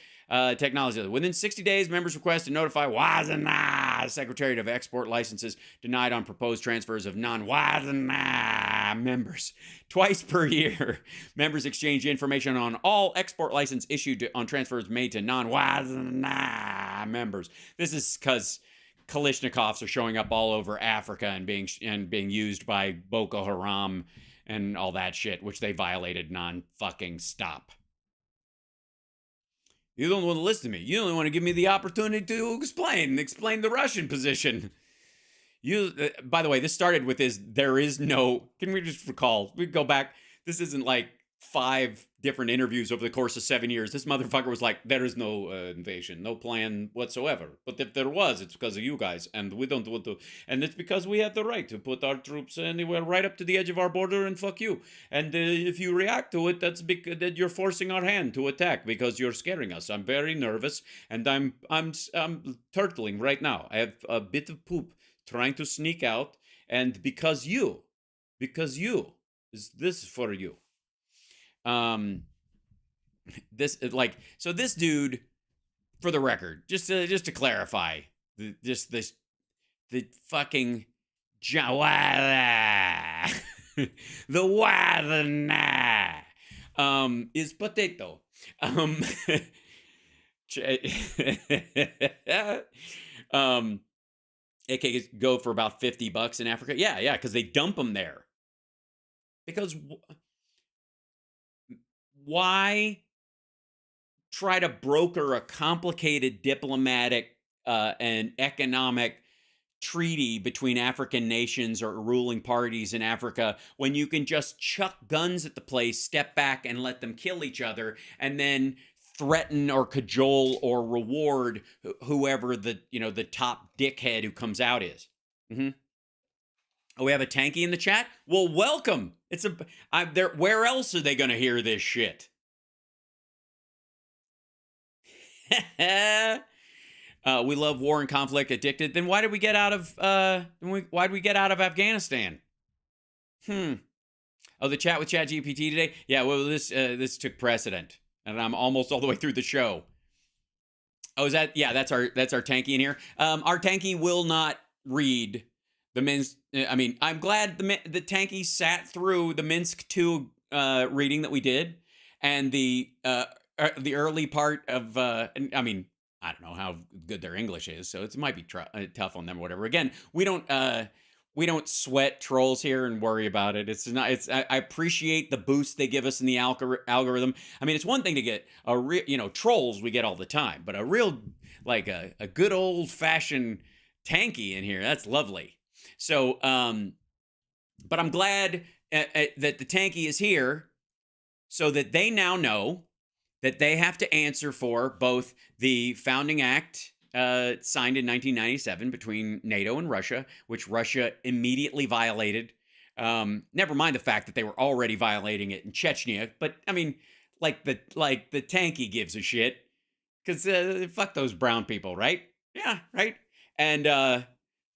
S1: technology. Within 60 days, members request to notify Wassenaar, Secretary of Export Licenses, denied on proposed transfers of non-Wassenaar members. Twice per year, members exchange information on all export license issued on transfers made to non-Wassenaar members. This is because Kalashnikovs are showing up all over Africa and being used by Boko Haram and all that shit, which they violated non-fucking stop. You don't want to listen to me. You only want to give me the opportunity to explain the Russian position. By the way, this started with there is no, can we just recall, we go back, this isn't like 5 different interviews over the course of 7 years. This motherfucker was like, there is no invasion, no plan whatsoever. But if there was, it's because of you guys, and we don't want to. And it's because we have the right to put our troops anywhere right up to the edge of our border and fuck you. And if you react to it, that's because that you're forcing our hand to attack because you're scaring us. I'm very nervous, and I'm turtling right now. I have a bit of poop trying to sneak out, and because you, this is for you. This dude, for the record, just to clarify, the fucking the Wassenaar is potato. It can go for about $50 in Africa. Yeah, because they dump them there. Because why try to broker a complicated diplomatic and economic treaty between African nations or ruling parties in Africa when you can just chuck guns at the place, step back, and let them kill each other, and then threaten or cajole or reward whoever the top dickhead who comes out is? Oh, we have a tanky in the chat? Well, welcome. Where else are they going to hear this shit? We love war and conflict, addicted. Then why did we get out of Afghanistan? Oh, the chat with ChatGPT today? Yeah, well, this took precedent, and I'm almost all the way through the show. Oh, is that? Yeah, that's our tanky in here. Our tanky will not read the Minsk. I'm glad the tanky sat through the Minsk 2 reading that we did, and the early part of. I don't know how good their English is, so it might be tough on them or whatever. Again, we don't sweat trolls here and worry about it. I appreciate the boost they give us in the algorithm. It's one thing to get a real, trolls we get all the time, but a real, like a good old fashioned tanky in here, that's lovely. So, but I'm glad that the tanky is here so that they now know that they have to answer for both the founding act signed in 1997 between NATO and Russia, which Russia immediately violated. Never mind the fact that they were already violating it in Chechnya. But like the tanky gives a shit, because fuck those brown people, right? Yeah, right. And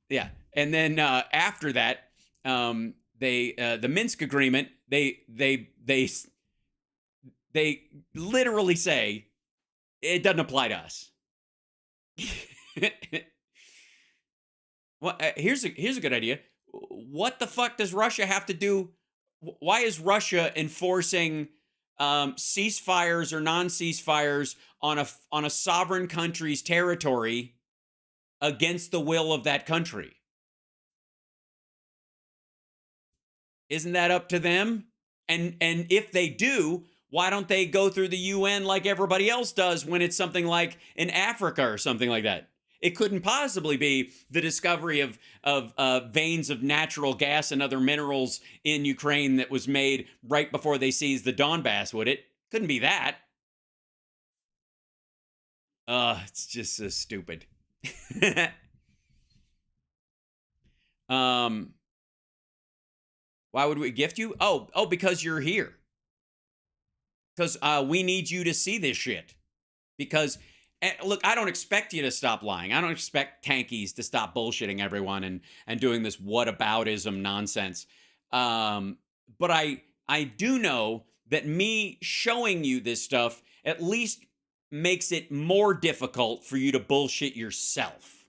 S1: yeah, and then after that, they the Minsk Agreement, they literally say it doesn't apply to us. Well, here's a good idea. What the fuck does Russia have to do? Why is Russia enforcing ceasefires or non-ceasefires on a sovereign country's territory against the will of that country? Isn't that up to them? And if they do, why don't they go through the UN like everybody else does when it's something like in Africa or something like that? It couldn't possibly be the discovery of veins of natural gas and other minerals in Ukraine that was made right before they seized the Donbass, would it? Couldn't be that. It's just so stupid. Why would we gift you? Oh, because you're here. Because we need you to see this shit. Because look, I don't expect you to stop lying. I don't expect tankies to stop bullshitting everyone and doing this whataboutism nonsense. But I do know that me showing you this stuff at least makes it more difficult for you to bullshit yourself.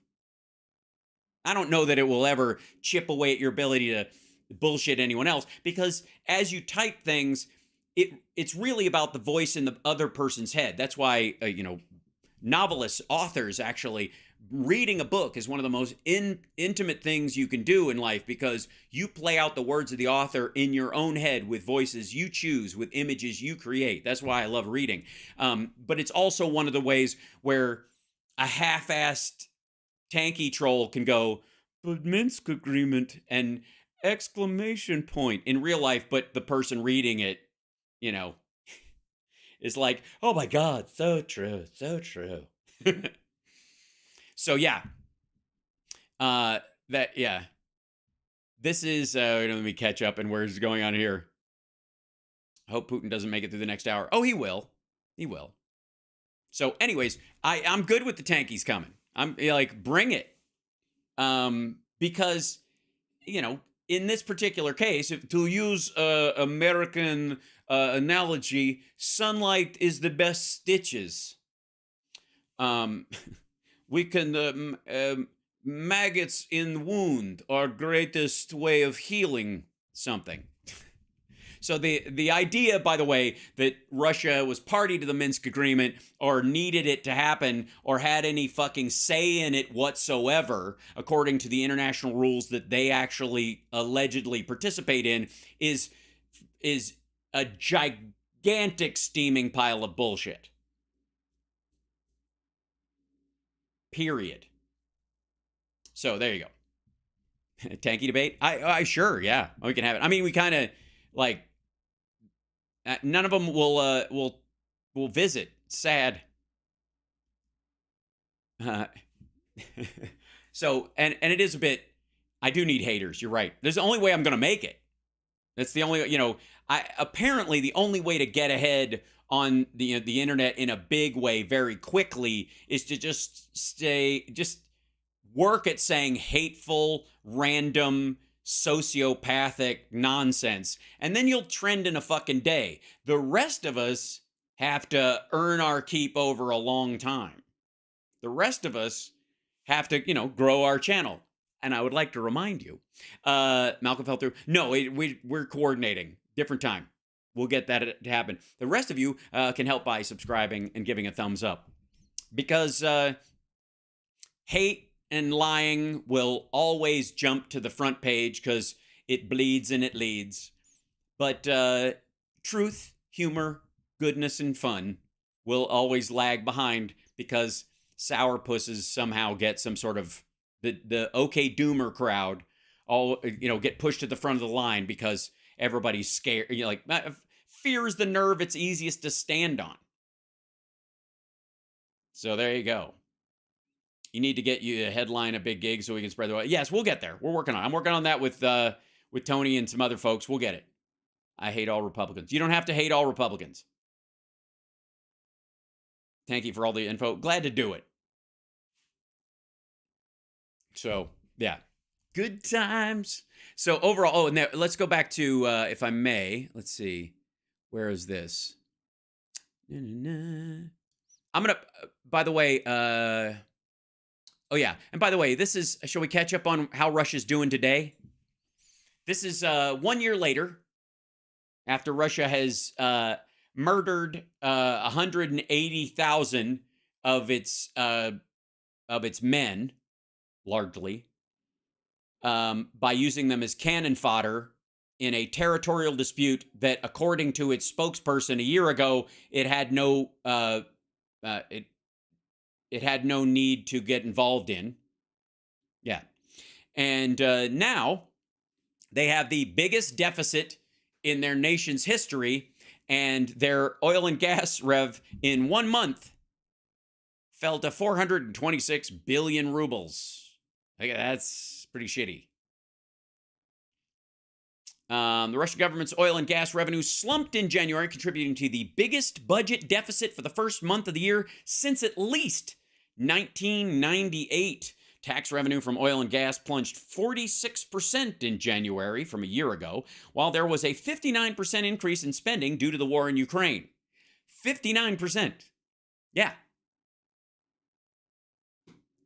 S1: I don't know that it will ever chip away at your ability to bullshit anyone else, because as you type things, it's really about the voice in the other person's head. That's why, novelists, authors, actually, reading a book is one of the most intimate things you can do in life, because you play out the words of the author in your own head with voices you choose, with images you create. That's why I love reading. But it's also one of the ways where a half-assed tanky troll can go, but Minsk Agreement and exclamation point in real life, but the person reading it, is like, oh my God, so true, so true. So yeah, this is, let me catch up and where's going on here. I hope Putin doesn't make it through the next hour. Oh, he will. So anyways, I'm good with the tankies coming. I'm like, bring it. Because, in this particular case, to use American analogy, sunlight is the best stitches. We can, maggots in wound, our greatest way of healing something. So the idea, by the way, that Russia was party to the Minsk Agreement or needed it to happen or had any fucking say in it whatsoever, according to the international rules that they actually allegedly participate in, is a gigantic steaming pile of bullshit. Period. So there you go. Tanky debate? I sure, yeah, we can have it. I mean, we kind of like, none of them will visit. Sad. So, and it is a bit, I do need haters. You're right. There's the only way I'm going to make it. That's the only, apparently the only way to get ahead on the internet in a big way very quickly is to just work at saying hateful, random, sociopathic nonsense, and then you'll trend in a fucking day. The rest of us have to earn our keep over a long time. The rest of us have to, grow our channel. And I would like to remind you, Malcolm fell through. No, we're coordinating. Different time. We'll get that to happen. The rest of you can help by subscribing and giving a thumbs up. Because hate and lying will always jump to the front page because it bleeds and it leads. But truth, humor, goodness, and fun will always lag behind, because sourpusses somehow get some sort of the okay doomer crowd all get pushed to the front of the line because everybody's scared. Fear is the nerve it's easiest to stand on. So there you go. You need to get you a headline, a big gig, so we can spread the word. Yes, we'll get there. We're working on it. I'm working on that with Tony and some other folks. We'll get it. I hate all Republicans. You don't have to hate all Republicans. Thank you for all the info. Glad to do it. So, yeah. Good times. So overall, oh, now let's go back to, if I may, let's see. Where is this? I'm going to, by the way, oh yeah. And by the way, this is, shall we catch up on how Russia's doing today? This is 1 year later, after Russia has murdered 180,000 of its men, largely, by using them as cannon fodder in a territorial dispute that, according to its spokesperson a year ago, it had no it had no need to get involved in. Yeah. And now they have the biggest deficit in their nation's history, and their oil and gas rev in 1 month fell to 426 billion rubles. That's pretty shitty. The Russian government's oil and gas revenue slumped in January, contributing to the biggest budget deficit for the first month of the year since at least 1998. Tax revenue from oil and gas plunged 46% in January from a year ago, while there was a 59% increase in spending due to the war in Ukraine. 59%. Yeah.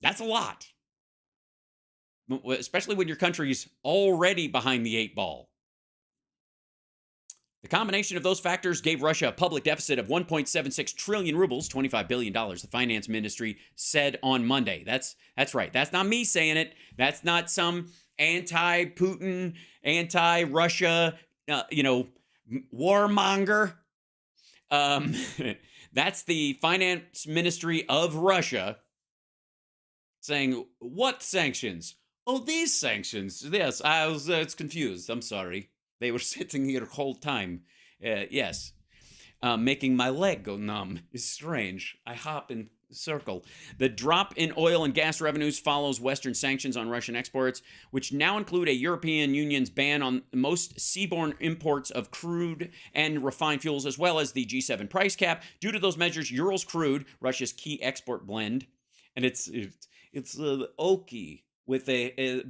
S1: That's a lot. Especially when your country's already behind the 8 ball. The combination of those factors gave Russia a public deficit of 1.76 trillion rubles, $25 billion, the finance ministry said on Monday. That's right. That's not me saying it. That's not some anti-Putin, anti-Russia, warmonger. That's the finance ministry of Russia saying, what sanctions? Oh, these sanctions. Yes, it's confused. I'm sorry. They were sitting here the whole time. Yes. Making my leg go numb. It's strange. I hop in circle. The drop in oil and gas revenues follows Western sanctions on Russian exports, which now include a European Union's ban on most seaborne imports of crude and refined fuels, as well as the G7 price cap. Due to those measures, Urals crude, Russia's key export blend, and it's oaky. With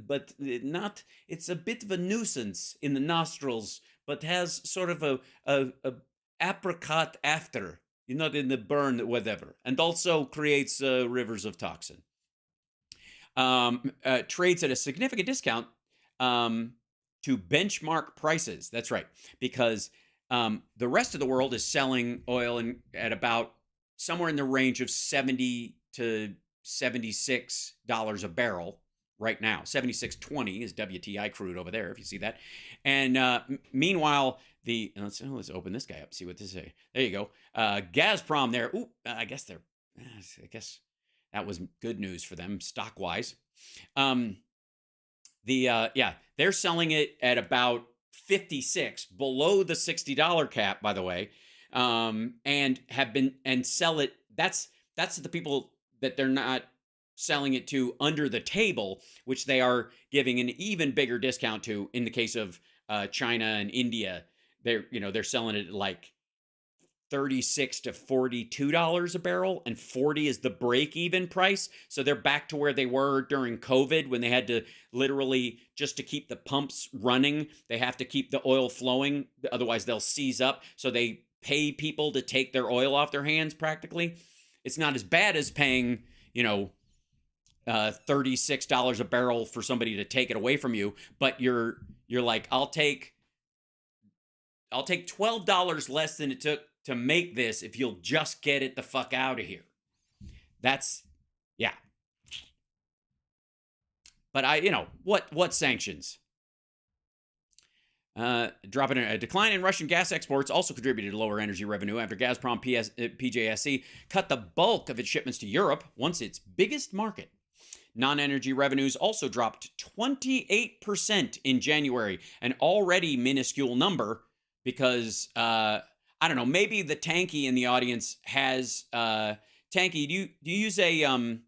S1: but not, it's a bit of a nuisance in the nostrils, but has sort of a apricot after, in the burn, whatever, and also creates rivers of toxin. Trades at a significant discount to benchmark prices. That's right, because the rest of the world is selling oil at about somewhere in the range of $70 to $76 a barrel. Right now, 76.20 is WTI crude over there, if you see that. And meanwhile, let's open this guy up, see what this is. There you go. Gazprom there. Ooh, I guess that was good news for them stock wise. They're selling it at about 56, below the $60 cap, by the way, and sell it. That's the people that they're not selling it to under the table, which they are giving an even bigger discount to. In the case of China and India, they're selling it at like $36 to $42 a barrel, and 40 is the break-even price. So they're back to where they were during COVID, when they had to literally, just to keep the pumps running, they have to keep the oil flowing, otherwise they'll seize up. So they pay people to take their oil off their hands practically. It's not as bad as paying, $36 a barrel for somebody to take it away from you, but you're like, I'll take $12 less than it took to make this if you'll just get it the fuck out of here. That's, yeah. But what sanctions? A decline in Russian gas exports also contributed to lower energy revenue after Gazprom PJSC cut the bulk of its shipments to Europe, once its biggest market. Non-energy revenues also dropped 28% in January, an already minuscule number, because I don't know, maybe the tanky in the audience has tanky. Do you use a do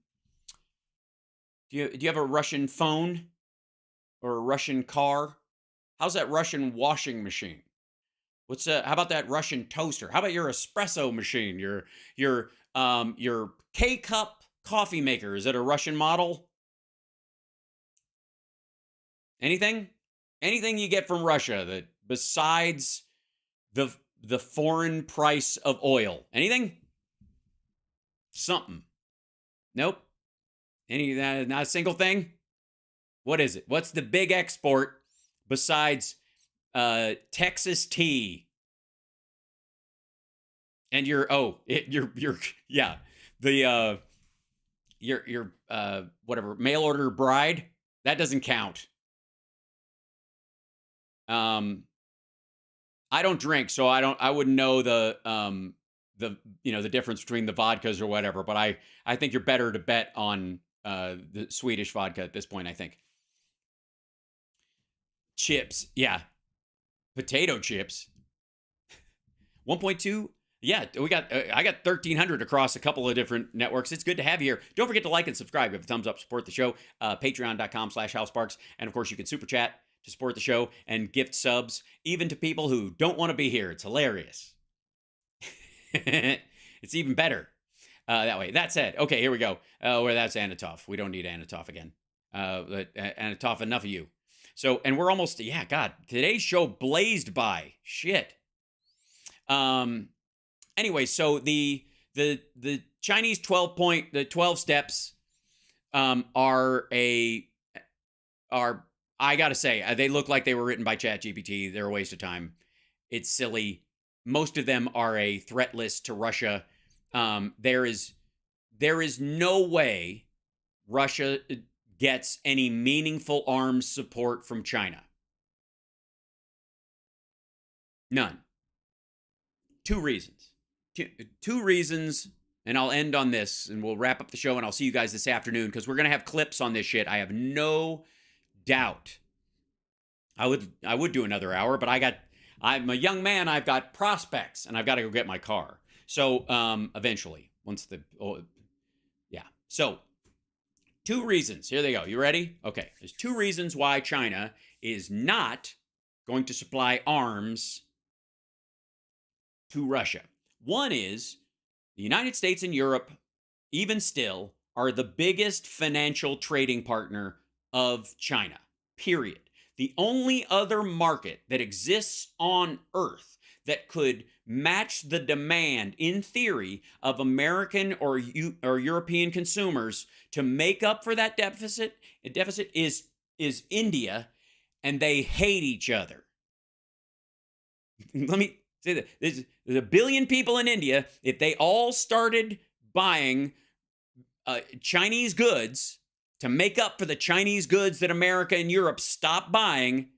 S1: you have a Russian phone or a Russian car? How's that Russian washing machine? How about that Russian toaster? How about your espresso machine? Your K-cup coffee maker, is it a Russian model? Anything? Anything you get from Russia that besides the foreign price of oil? Anything? Something. Nope. Not a single thing? What is it? What's the big export besides Texas tea? And your whatever, mail order bride, that doesn't count. I don't drink, so I wouldn't know the difference between the vodkas or whatever, but I think you're better to bet on the Swedish vodka at this point, I think. Chips, yeah. Potato chips. 1.2. Yeah, I got 1,300 across a couple of different networks. It's good to have you here. Don't forget to like and subscribe. Give a thumbs up, support the show. Patreon.com/HalSparks. And of course, you can super chat to support the show and gift subs, even to people who don't want to be here. It's hilarious. It's even better that way. That said, okay, here we go. That's Anatov. We don't need Anatov again. Anatov, enough of you. So, and we're almost, God, today's show blazed by. Shit. Anyway, so the Chinese 12 steps are I gotta say, they look like they were written by ChatGPT. They're a waste of time. It's silly. Most of them are a threat list to Russia. There is no way Russia gets any meaningful arms support from China. None. Two reasons. Two reasons, and I'll end on this, and we'll wrap up the show, and I'll see you guys this afternoon, because we're going to have clips on this shit. I have no doubt. I would do another hour, but I'm a young man. I've got prospects, and I've got to go get my car. So eventually, So two reasons. Here they go. You ready? Okay. There's two reasons why China is not going to supply arms to Russia. One is the United States and Europe, even still, are the biggest financial trading partner of China, period. The only other market that exists on Earth that could match the demand, in theory, of American or European consumers to make up for that deficit is India, and they hate each other. Let me say that. There's 1 billion people in India. If they all started buying Chinese goods to make up for the Chinese goods that America and Europe stopped buying,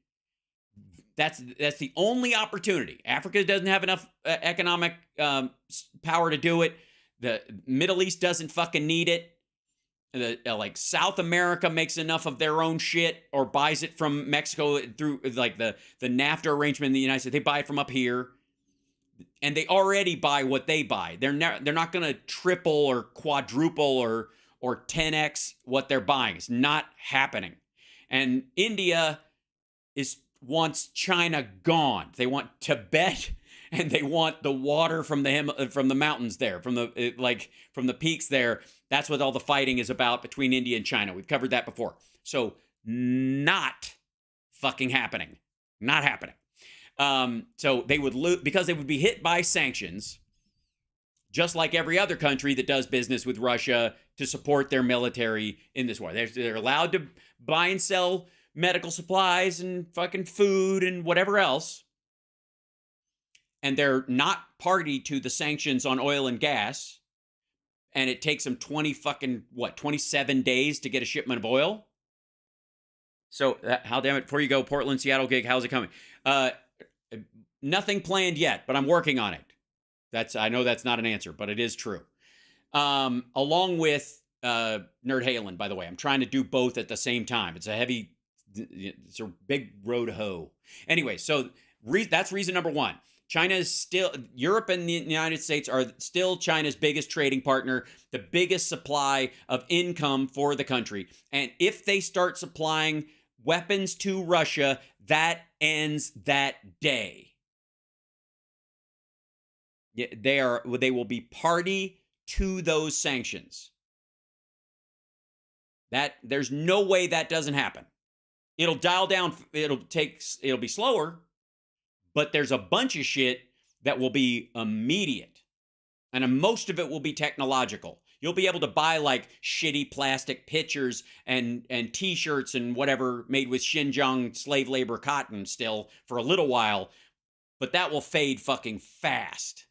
S1: that's the only opportunity. Africa doesn't have enough economic power to do it. The Middle East doesn't fucking need it. Like South America makes enough of their own shit or buys it from Mexico through like the NAFTA arrangement in the United States. They buy it from up here. And they already buy what they buy. They're not going to triple or quadruple or 10x what they're buying. It's not happening. And India wants China gone. They want Tibet, and they want the water from the mountains there, from the peaks there. That's what all the fighting is about between India and China. We've covered that before. So not fucking happening. Not happening. So they would lose because they would be hit by sanctions, just like every other country that does business with Russia to support their military in this war. They're allowed to buy and sell medical supplies and fucking food and whatever else. And they're not party to the sanctions on oil and gas. And it takes them 27 days to get a shipment of oil. So how damn it, before you go, Portland, Seattle gig, how's it coming? Nothing planned yet, but I'm working on it. I know that's not an answer, but it is true. Along with Nerd Halen, by the way. I'm trying to do both at the same time. It's a big road hoe. Anyway, so that's reason number one. Europe and the United States are still China's biggest trading partner, the biggest supply of income for the country. And if they start supplying weapons to Russia, that ends that day. They will be party to those sanctions. There's no way that doesn't happen. It'll dial down. It'll be slower, but there's a bunch of shit that will be immediate, and most of it will be technological. You'll be able to buy like shitty plastic pitchers and t-shirts and whatever made with Xinjiang slave labor cotton still for a little while, but that will fade fucking fast.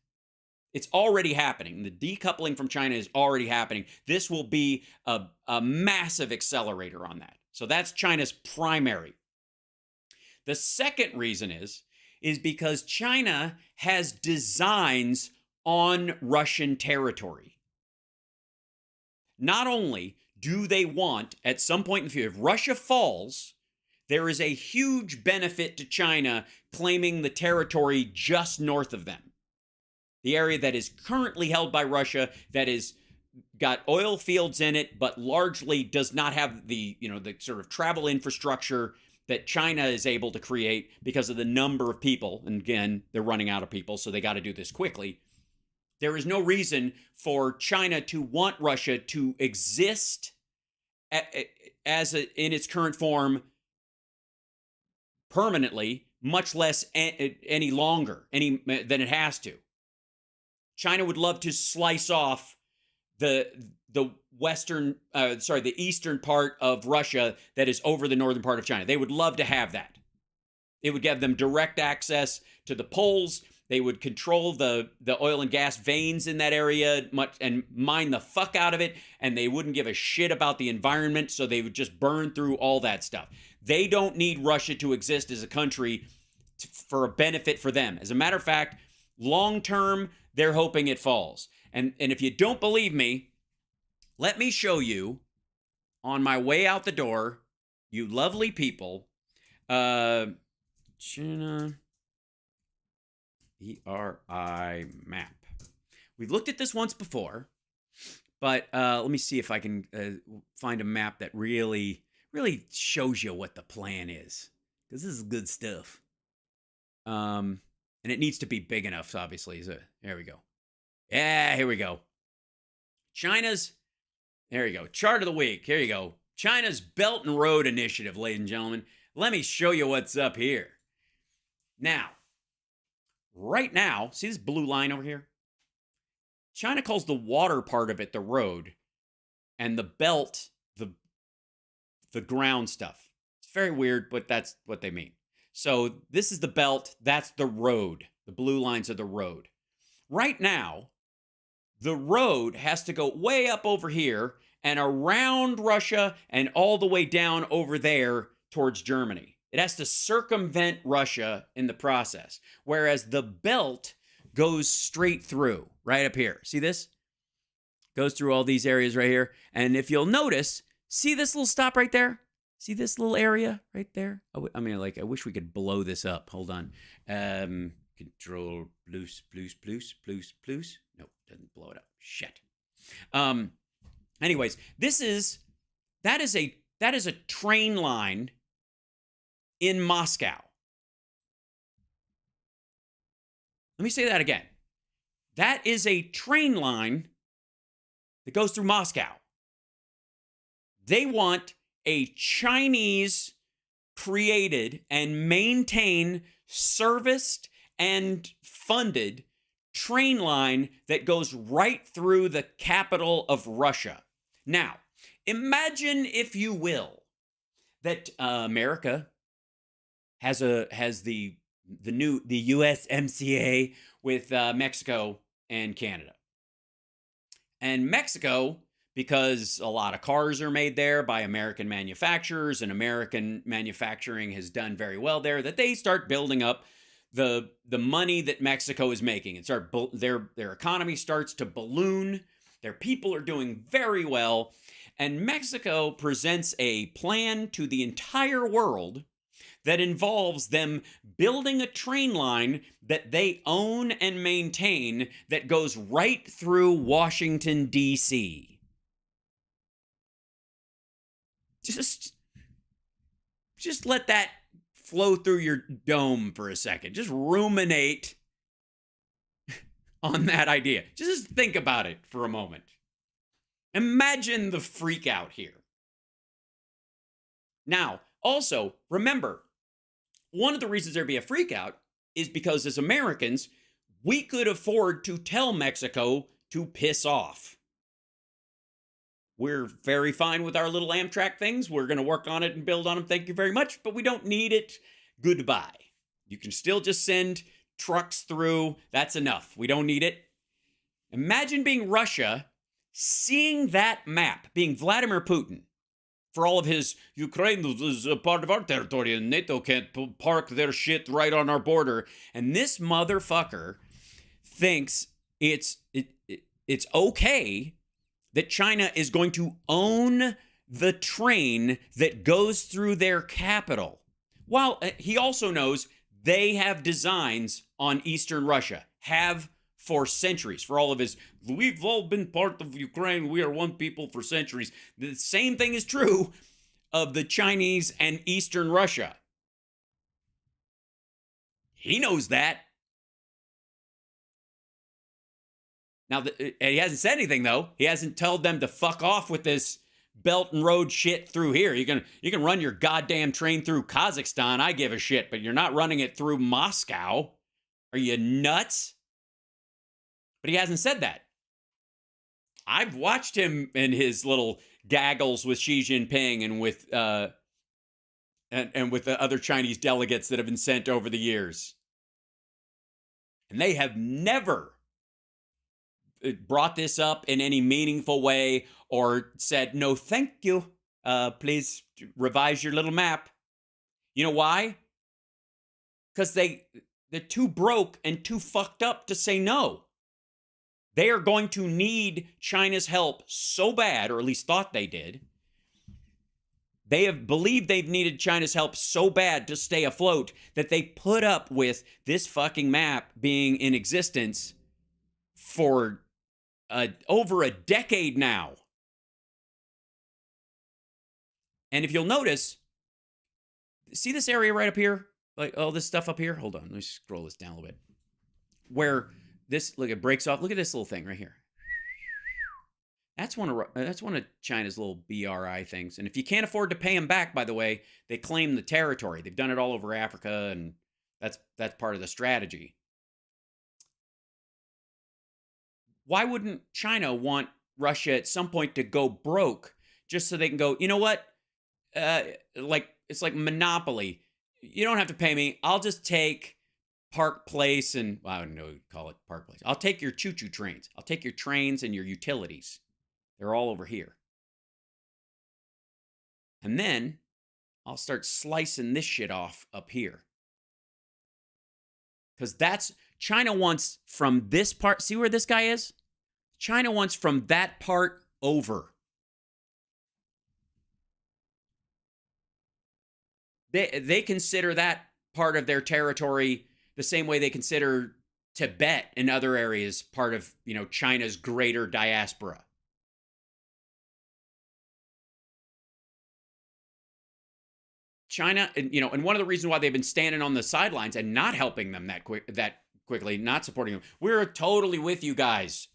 S1: It's already happening. The decoupling from China is already happening. This will be a massive accelerator on that. So that's China's primary. The second reason is because China has designs on Russian territory. Not only do they want, at some point in the future, if Russia falls, there is a huge benefit to China claiming the territory just north of them. The area that is currently held by Russia, that is got oil fields in it, but largely does not have the sort of travel infrastructure that China is able to create because of the number of people. And again, they're running out of people, so they got to do this quickly. There is no reason for China to want Russia to exist in its current form permanently, much less any longer than it has to. China would love to slice off the eastern part of Russia that is over the northern part of China. They would love to have that. It would give them direct access to the poles. They would control the oil and gas veins in that area and mine the fuck out of it, and they wouldn't give a shit about the environment, so they would just burn through all that stuff. They don't need Russia to exist as a country for a benefit for them. As a matter of fact, long term, they're hoping it falls. And if you don't believe me, let me show you on my way out the door, you lovely people, China ERI map. We've looked at this once before, but let me see if I can find a map that really shows you what the plan is, because this is good stuff. And it needs to be big enough, obviously. There we go. Yeah, here we go. There you go. Chart of the week. Here you go. China's Belt and Road Initiative, ladies and gentlemen. Let me show you what's up here. Now, right now, see this blue line over here? China calls the water part of it the road, and the belt the ground stuff. It's very weird, but that's what they mean. So this is the belt, that's the road. The blue lines are the road. Right now, the road has to go way up over here and around Russia and all the way down over there towards Germany. It has to circumvent Russia in the process, whereas the belt goes straight through, right up here. See this? Goes through all these areas right here. And if you'll notice, see this little stop right there? See this little area right there? I wish we could blow this up. Hold on. Control plus. Nope, doesn't blow it up. Shit. Anyways, that is a train line in Moscow. Let me say that again. That is a train line that goes through Moscow. They want a Chinese created and maintained, serviced and funded train line that goes right through the capital of Russia. Now, imagine, if you will, that America has the USMCA with Mexico and Canada. And Mexico, because a lot of cars are made there by American manufacturers, and American manufacturing has done very well there, that they start building up the money that Mexico is making. Their economy starts to balloon. Their people are doing very well. And Mexico presents a plan to the entire world that involves them building a train line that they own and maintain that goes right through Washington, D.C. Just let that flow through your dome for a second. Just ruminate on that idea. Just think about it for a moment. Imagine the freak out here. Now, also, remember, one of the reasons there'd be a freak out is because as Americans, we could afford to tell Mexico to piss off. We're very fine with our little Amtrak things. We're going to work on it and build on them. Thank you very much, but we don't need it. Goodbye. You can still just send trucks through. That's enough. We don't need it. Imagine being Russia, seeing that map, being Vladimir Putin, for all of his Ukraine is a part of our territory and NATO can't park their shit right on our border. And this motherfucker thinks it's okay that China is going to own the train that goes through their capital. While he also knows they have designs on Eastern Russia, have for centuries, for all of his, we've all been part of Ukraine, we are one people for centuries. The same thing is true of the Chinese and Eastern Russia. He knows that. Now, he hasn't said anything, though. He hasn't told them to fuck off with this Belt and Road shit through here. You can run your goddamn train through Kazakhstan, I give a shit, but you're not running it through Moscow. Are you nuts? But he hasn't said that. I've watched him in his little gaggles with Xi Jinping and with the other Chinese delegates that have been sent over the years. And they have never brought this up in any meaningful way or said, no, thank you. Please revise your little map. You know why? Because they're too broke and too fucked up to say no. They are going to need China's help so bad, or at least thought they did. They have believed they've needed China's help so bad to stay afloat that they put up with this fucking map being in existence for over a decade now. And if you'll notice, see this area right up here? Like, oh, this stuff up here? Hold on, let me scroll this down a little bit. Where this, look, it breaks off. Look at this little thing right here. That's one of China's little BRI things. And if you can't afford to pay them back, by the way, they claim the territory. They've done it all over Africa, and that's part of the strategy. Why wouldn't China want Russia at some point to go broke just so they can go, you know what? It's like Monopoly. You don't have to pay me. I'll just take Park Place and, well, I don't know what you'd call it, Park Place. I'll take your choo-choo trains. I'll take your trains and your utilities. They're all over here. And then I'll start slicing this shit off up here. Because that's, China wants from this part, see where this guy is? China wants from that part over. They consider that part of their territory the same way they consider Tibet and other areas part of, China's greater diaspora. China, and one of the reasons why they've been standing on the sidelines and not helping them that quickly, not supporting them. We're totally with you guys.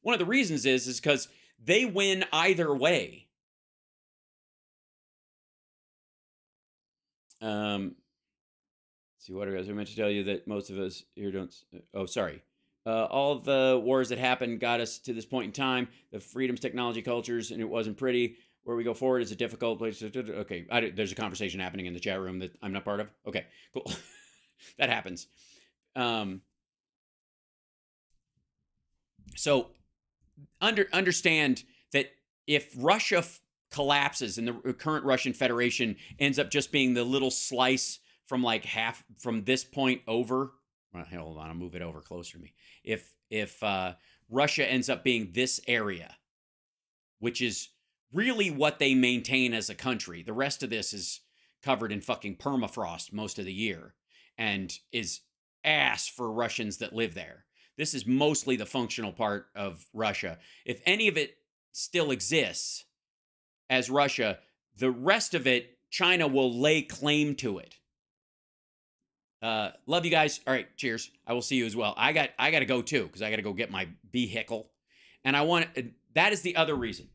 S1: One of the reasons is because they win either way. See what I meant to tell you that most of us here don't. Oh, sorry. All of the wars that happened got us to this point in time. The freedoms, technology, cultures, and it wasn't pretty. Where we go forward is a difficult place. Okay, there's a conversation happening in the chat room that I'm not part of. Okay, cool. That happens. So understand that if Russia collapses and the current Russian Federation ends up just being the little slice from like half from this point over. Well, hold on, I'll move it over closer to me. If Russia ends up being this area, which is really what they maintain as a country, the rest of this is covered in fucking permafrost most of the year and is ass for Russians that live there. This is mostly the functional part of Russia. If any of it still exists as Russia, the rest of it, China will lay claim to it. Love you guys. All right, cheers. I will see you as well. I got to go too because I got to go get my vehicle, and that is the other reason.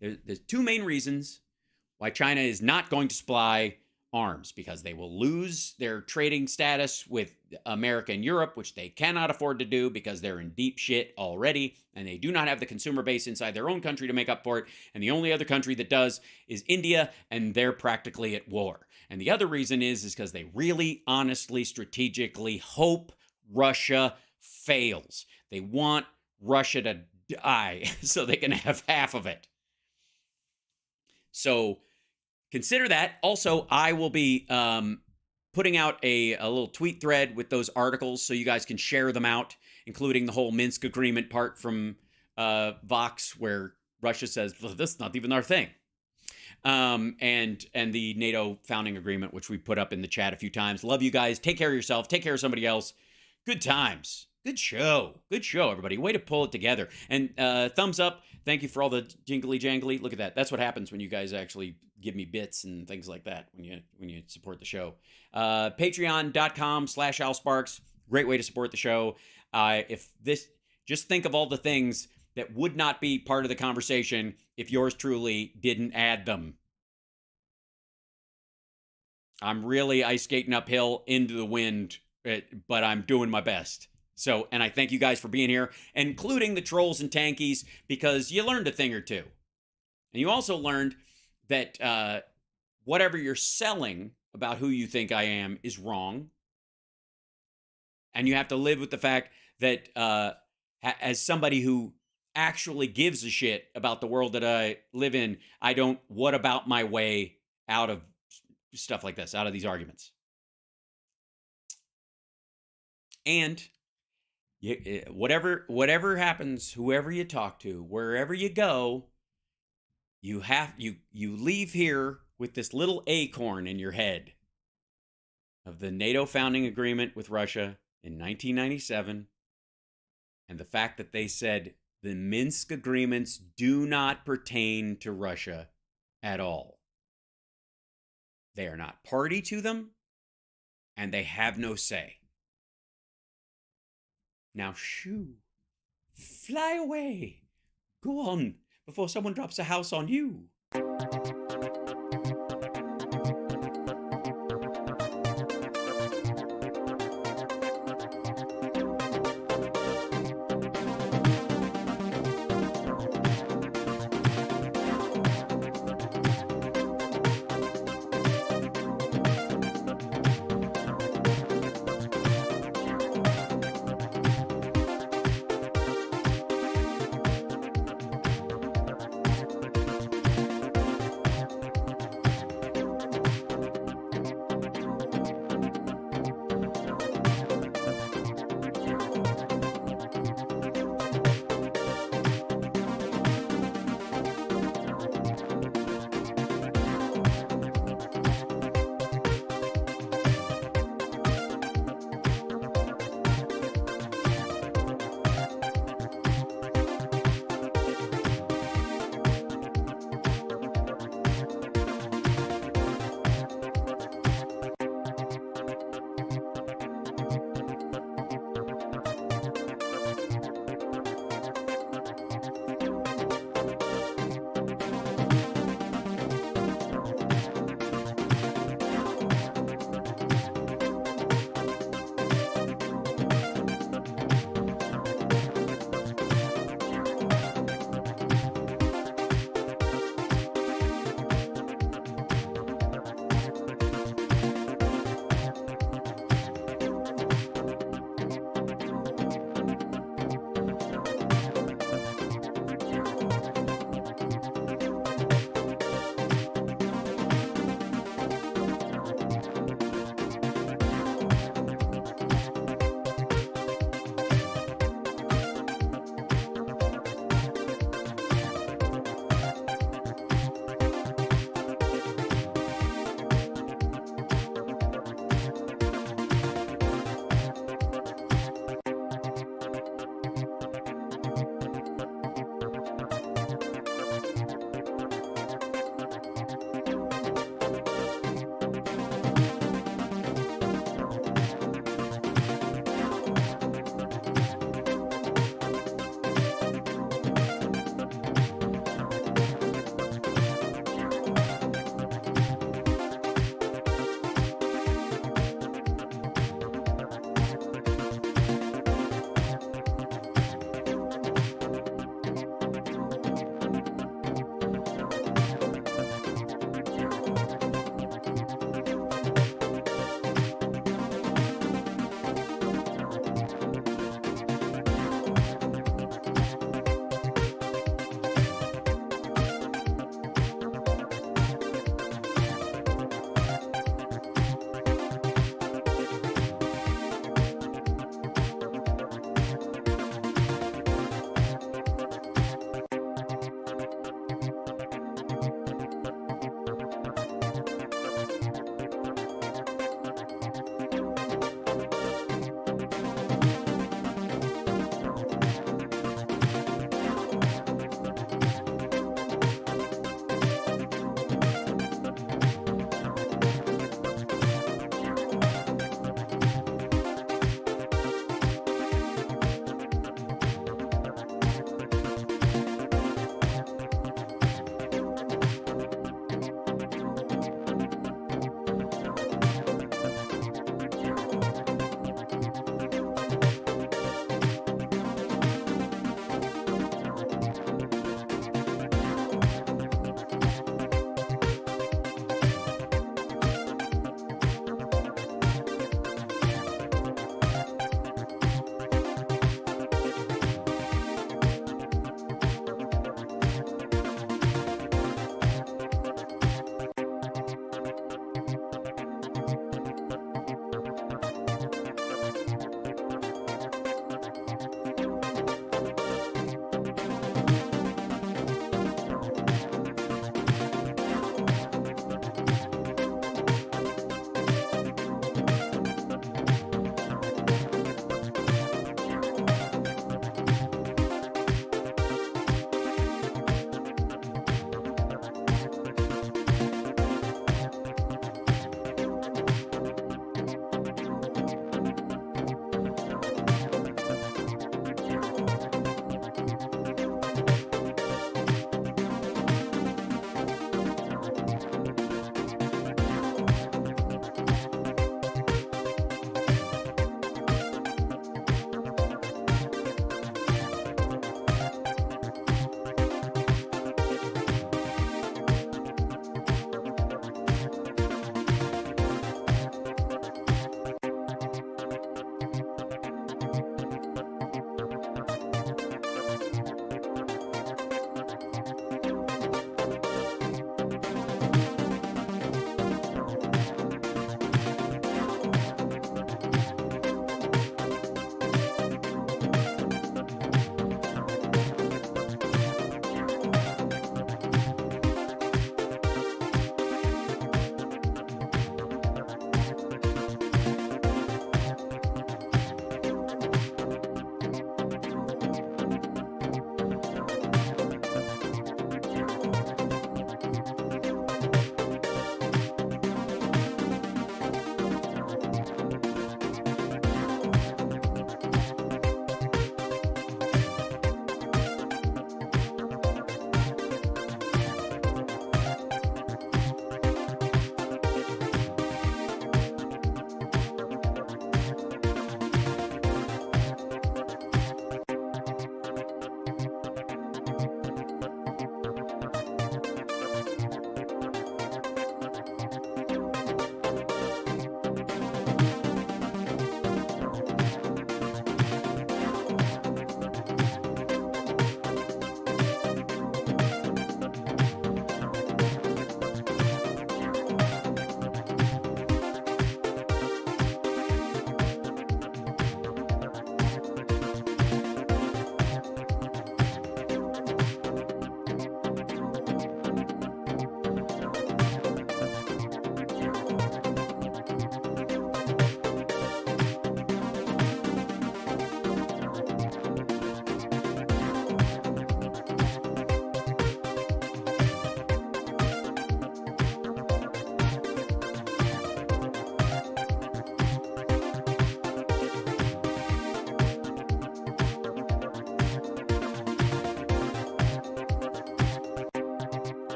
S1: There's two main reasons why China is not going to supply arms, because they will lose their trading status with America and Europe, which they cannot afford to do because they're in deep shit already, and they do not have the consumer base inside their own country to make up for it. And the only other country that does is India, and they're practically at war. And the other reason is because they really, honestly, strategically hope Russia fails. They want Russia to die so they can have half of it. So consider that. Also, I will be putting out a little tweet thread with those articles so you guys can share them out, including the whole Minsk Agreement part from Vox, where Russia says, well, this is not even our thing. And the NATO founding agreement, which we put up in the chat a few times. Love you guys. Take care of yourself. Take care of somebody else. Good times. Good show. Good show, everybody. Way to pull it together. And thumbs up. Thank you for all the jingly jangly. Look at that. That's what happens when you guys actually give me bits and things like that when you support the show. Patreon.com/HalSparks. Great way to support the show. Just think of all the things that would not be part of the conversation if yours truly didn't add them. I'm really ice skating uphill into the wind, but I'm doing my best. So, and I thank you guys for being here, including the trolls and tankies, because you learned a thing or two. And you also learned that whatever you're selling about who you think I am is wrong. And you have to live with the fact that as somebody who actually gives a shit about the world that I live in, I don't what about my way out of stuff like this, out of these arguments. And whatever happens, whoever you talk to, wherever you go, you leave here with this little acorn in your head of the NATO founding agreement with Russia in 1997, and the fact that they said the Minsk agreements do not pertain to Russia at all. They are not party to them, and they have no say. Now shoo, fly away, go on before someone drops a house on you.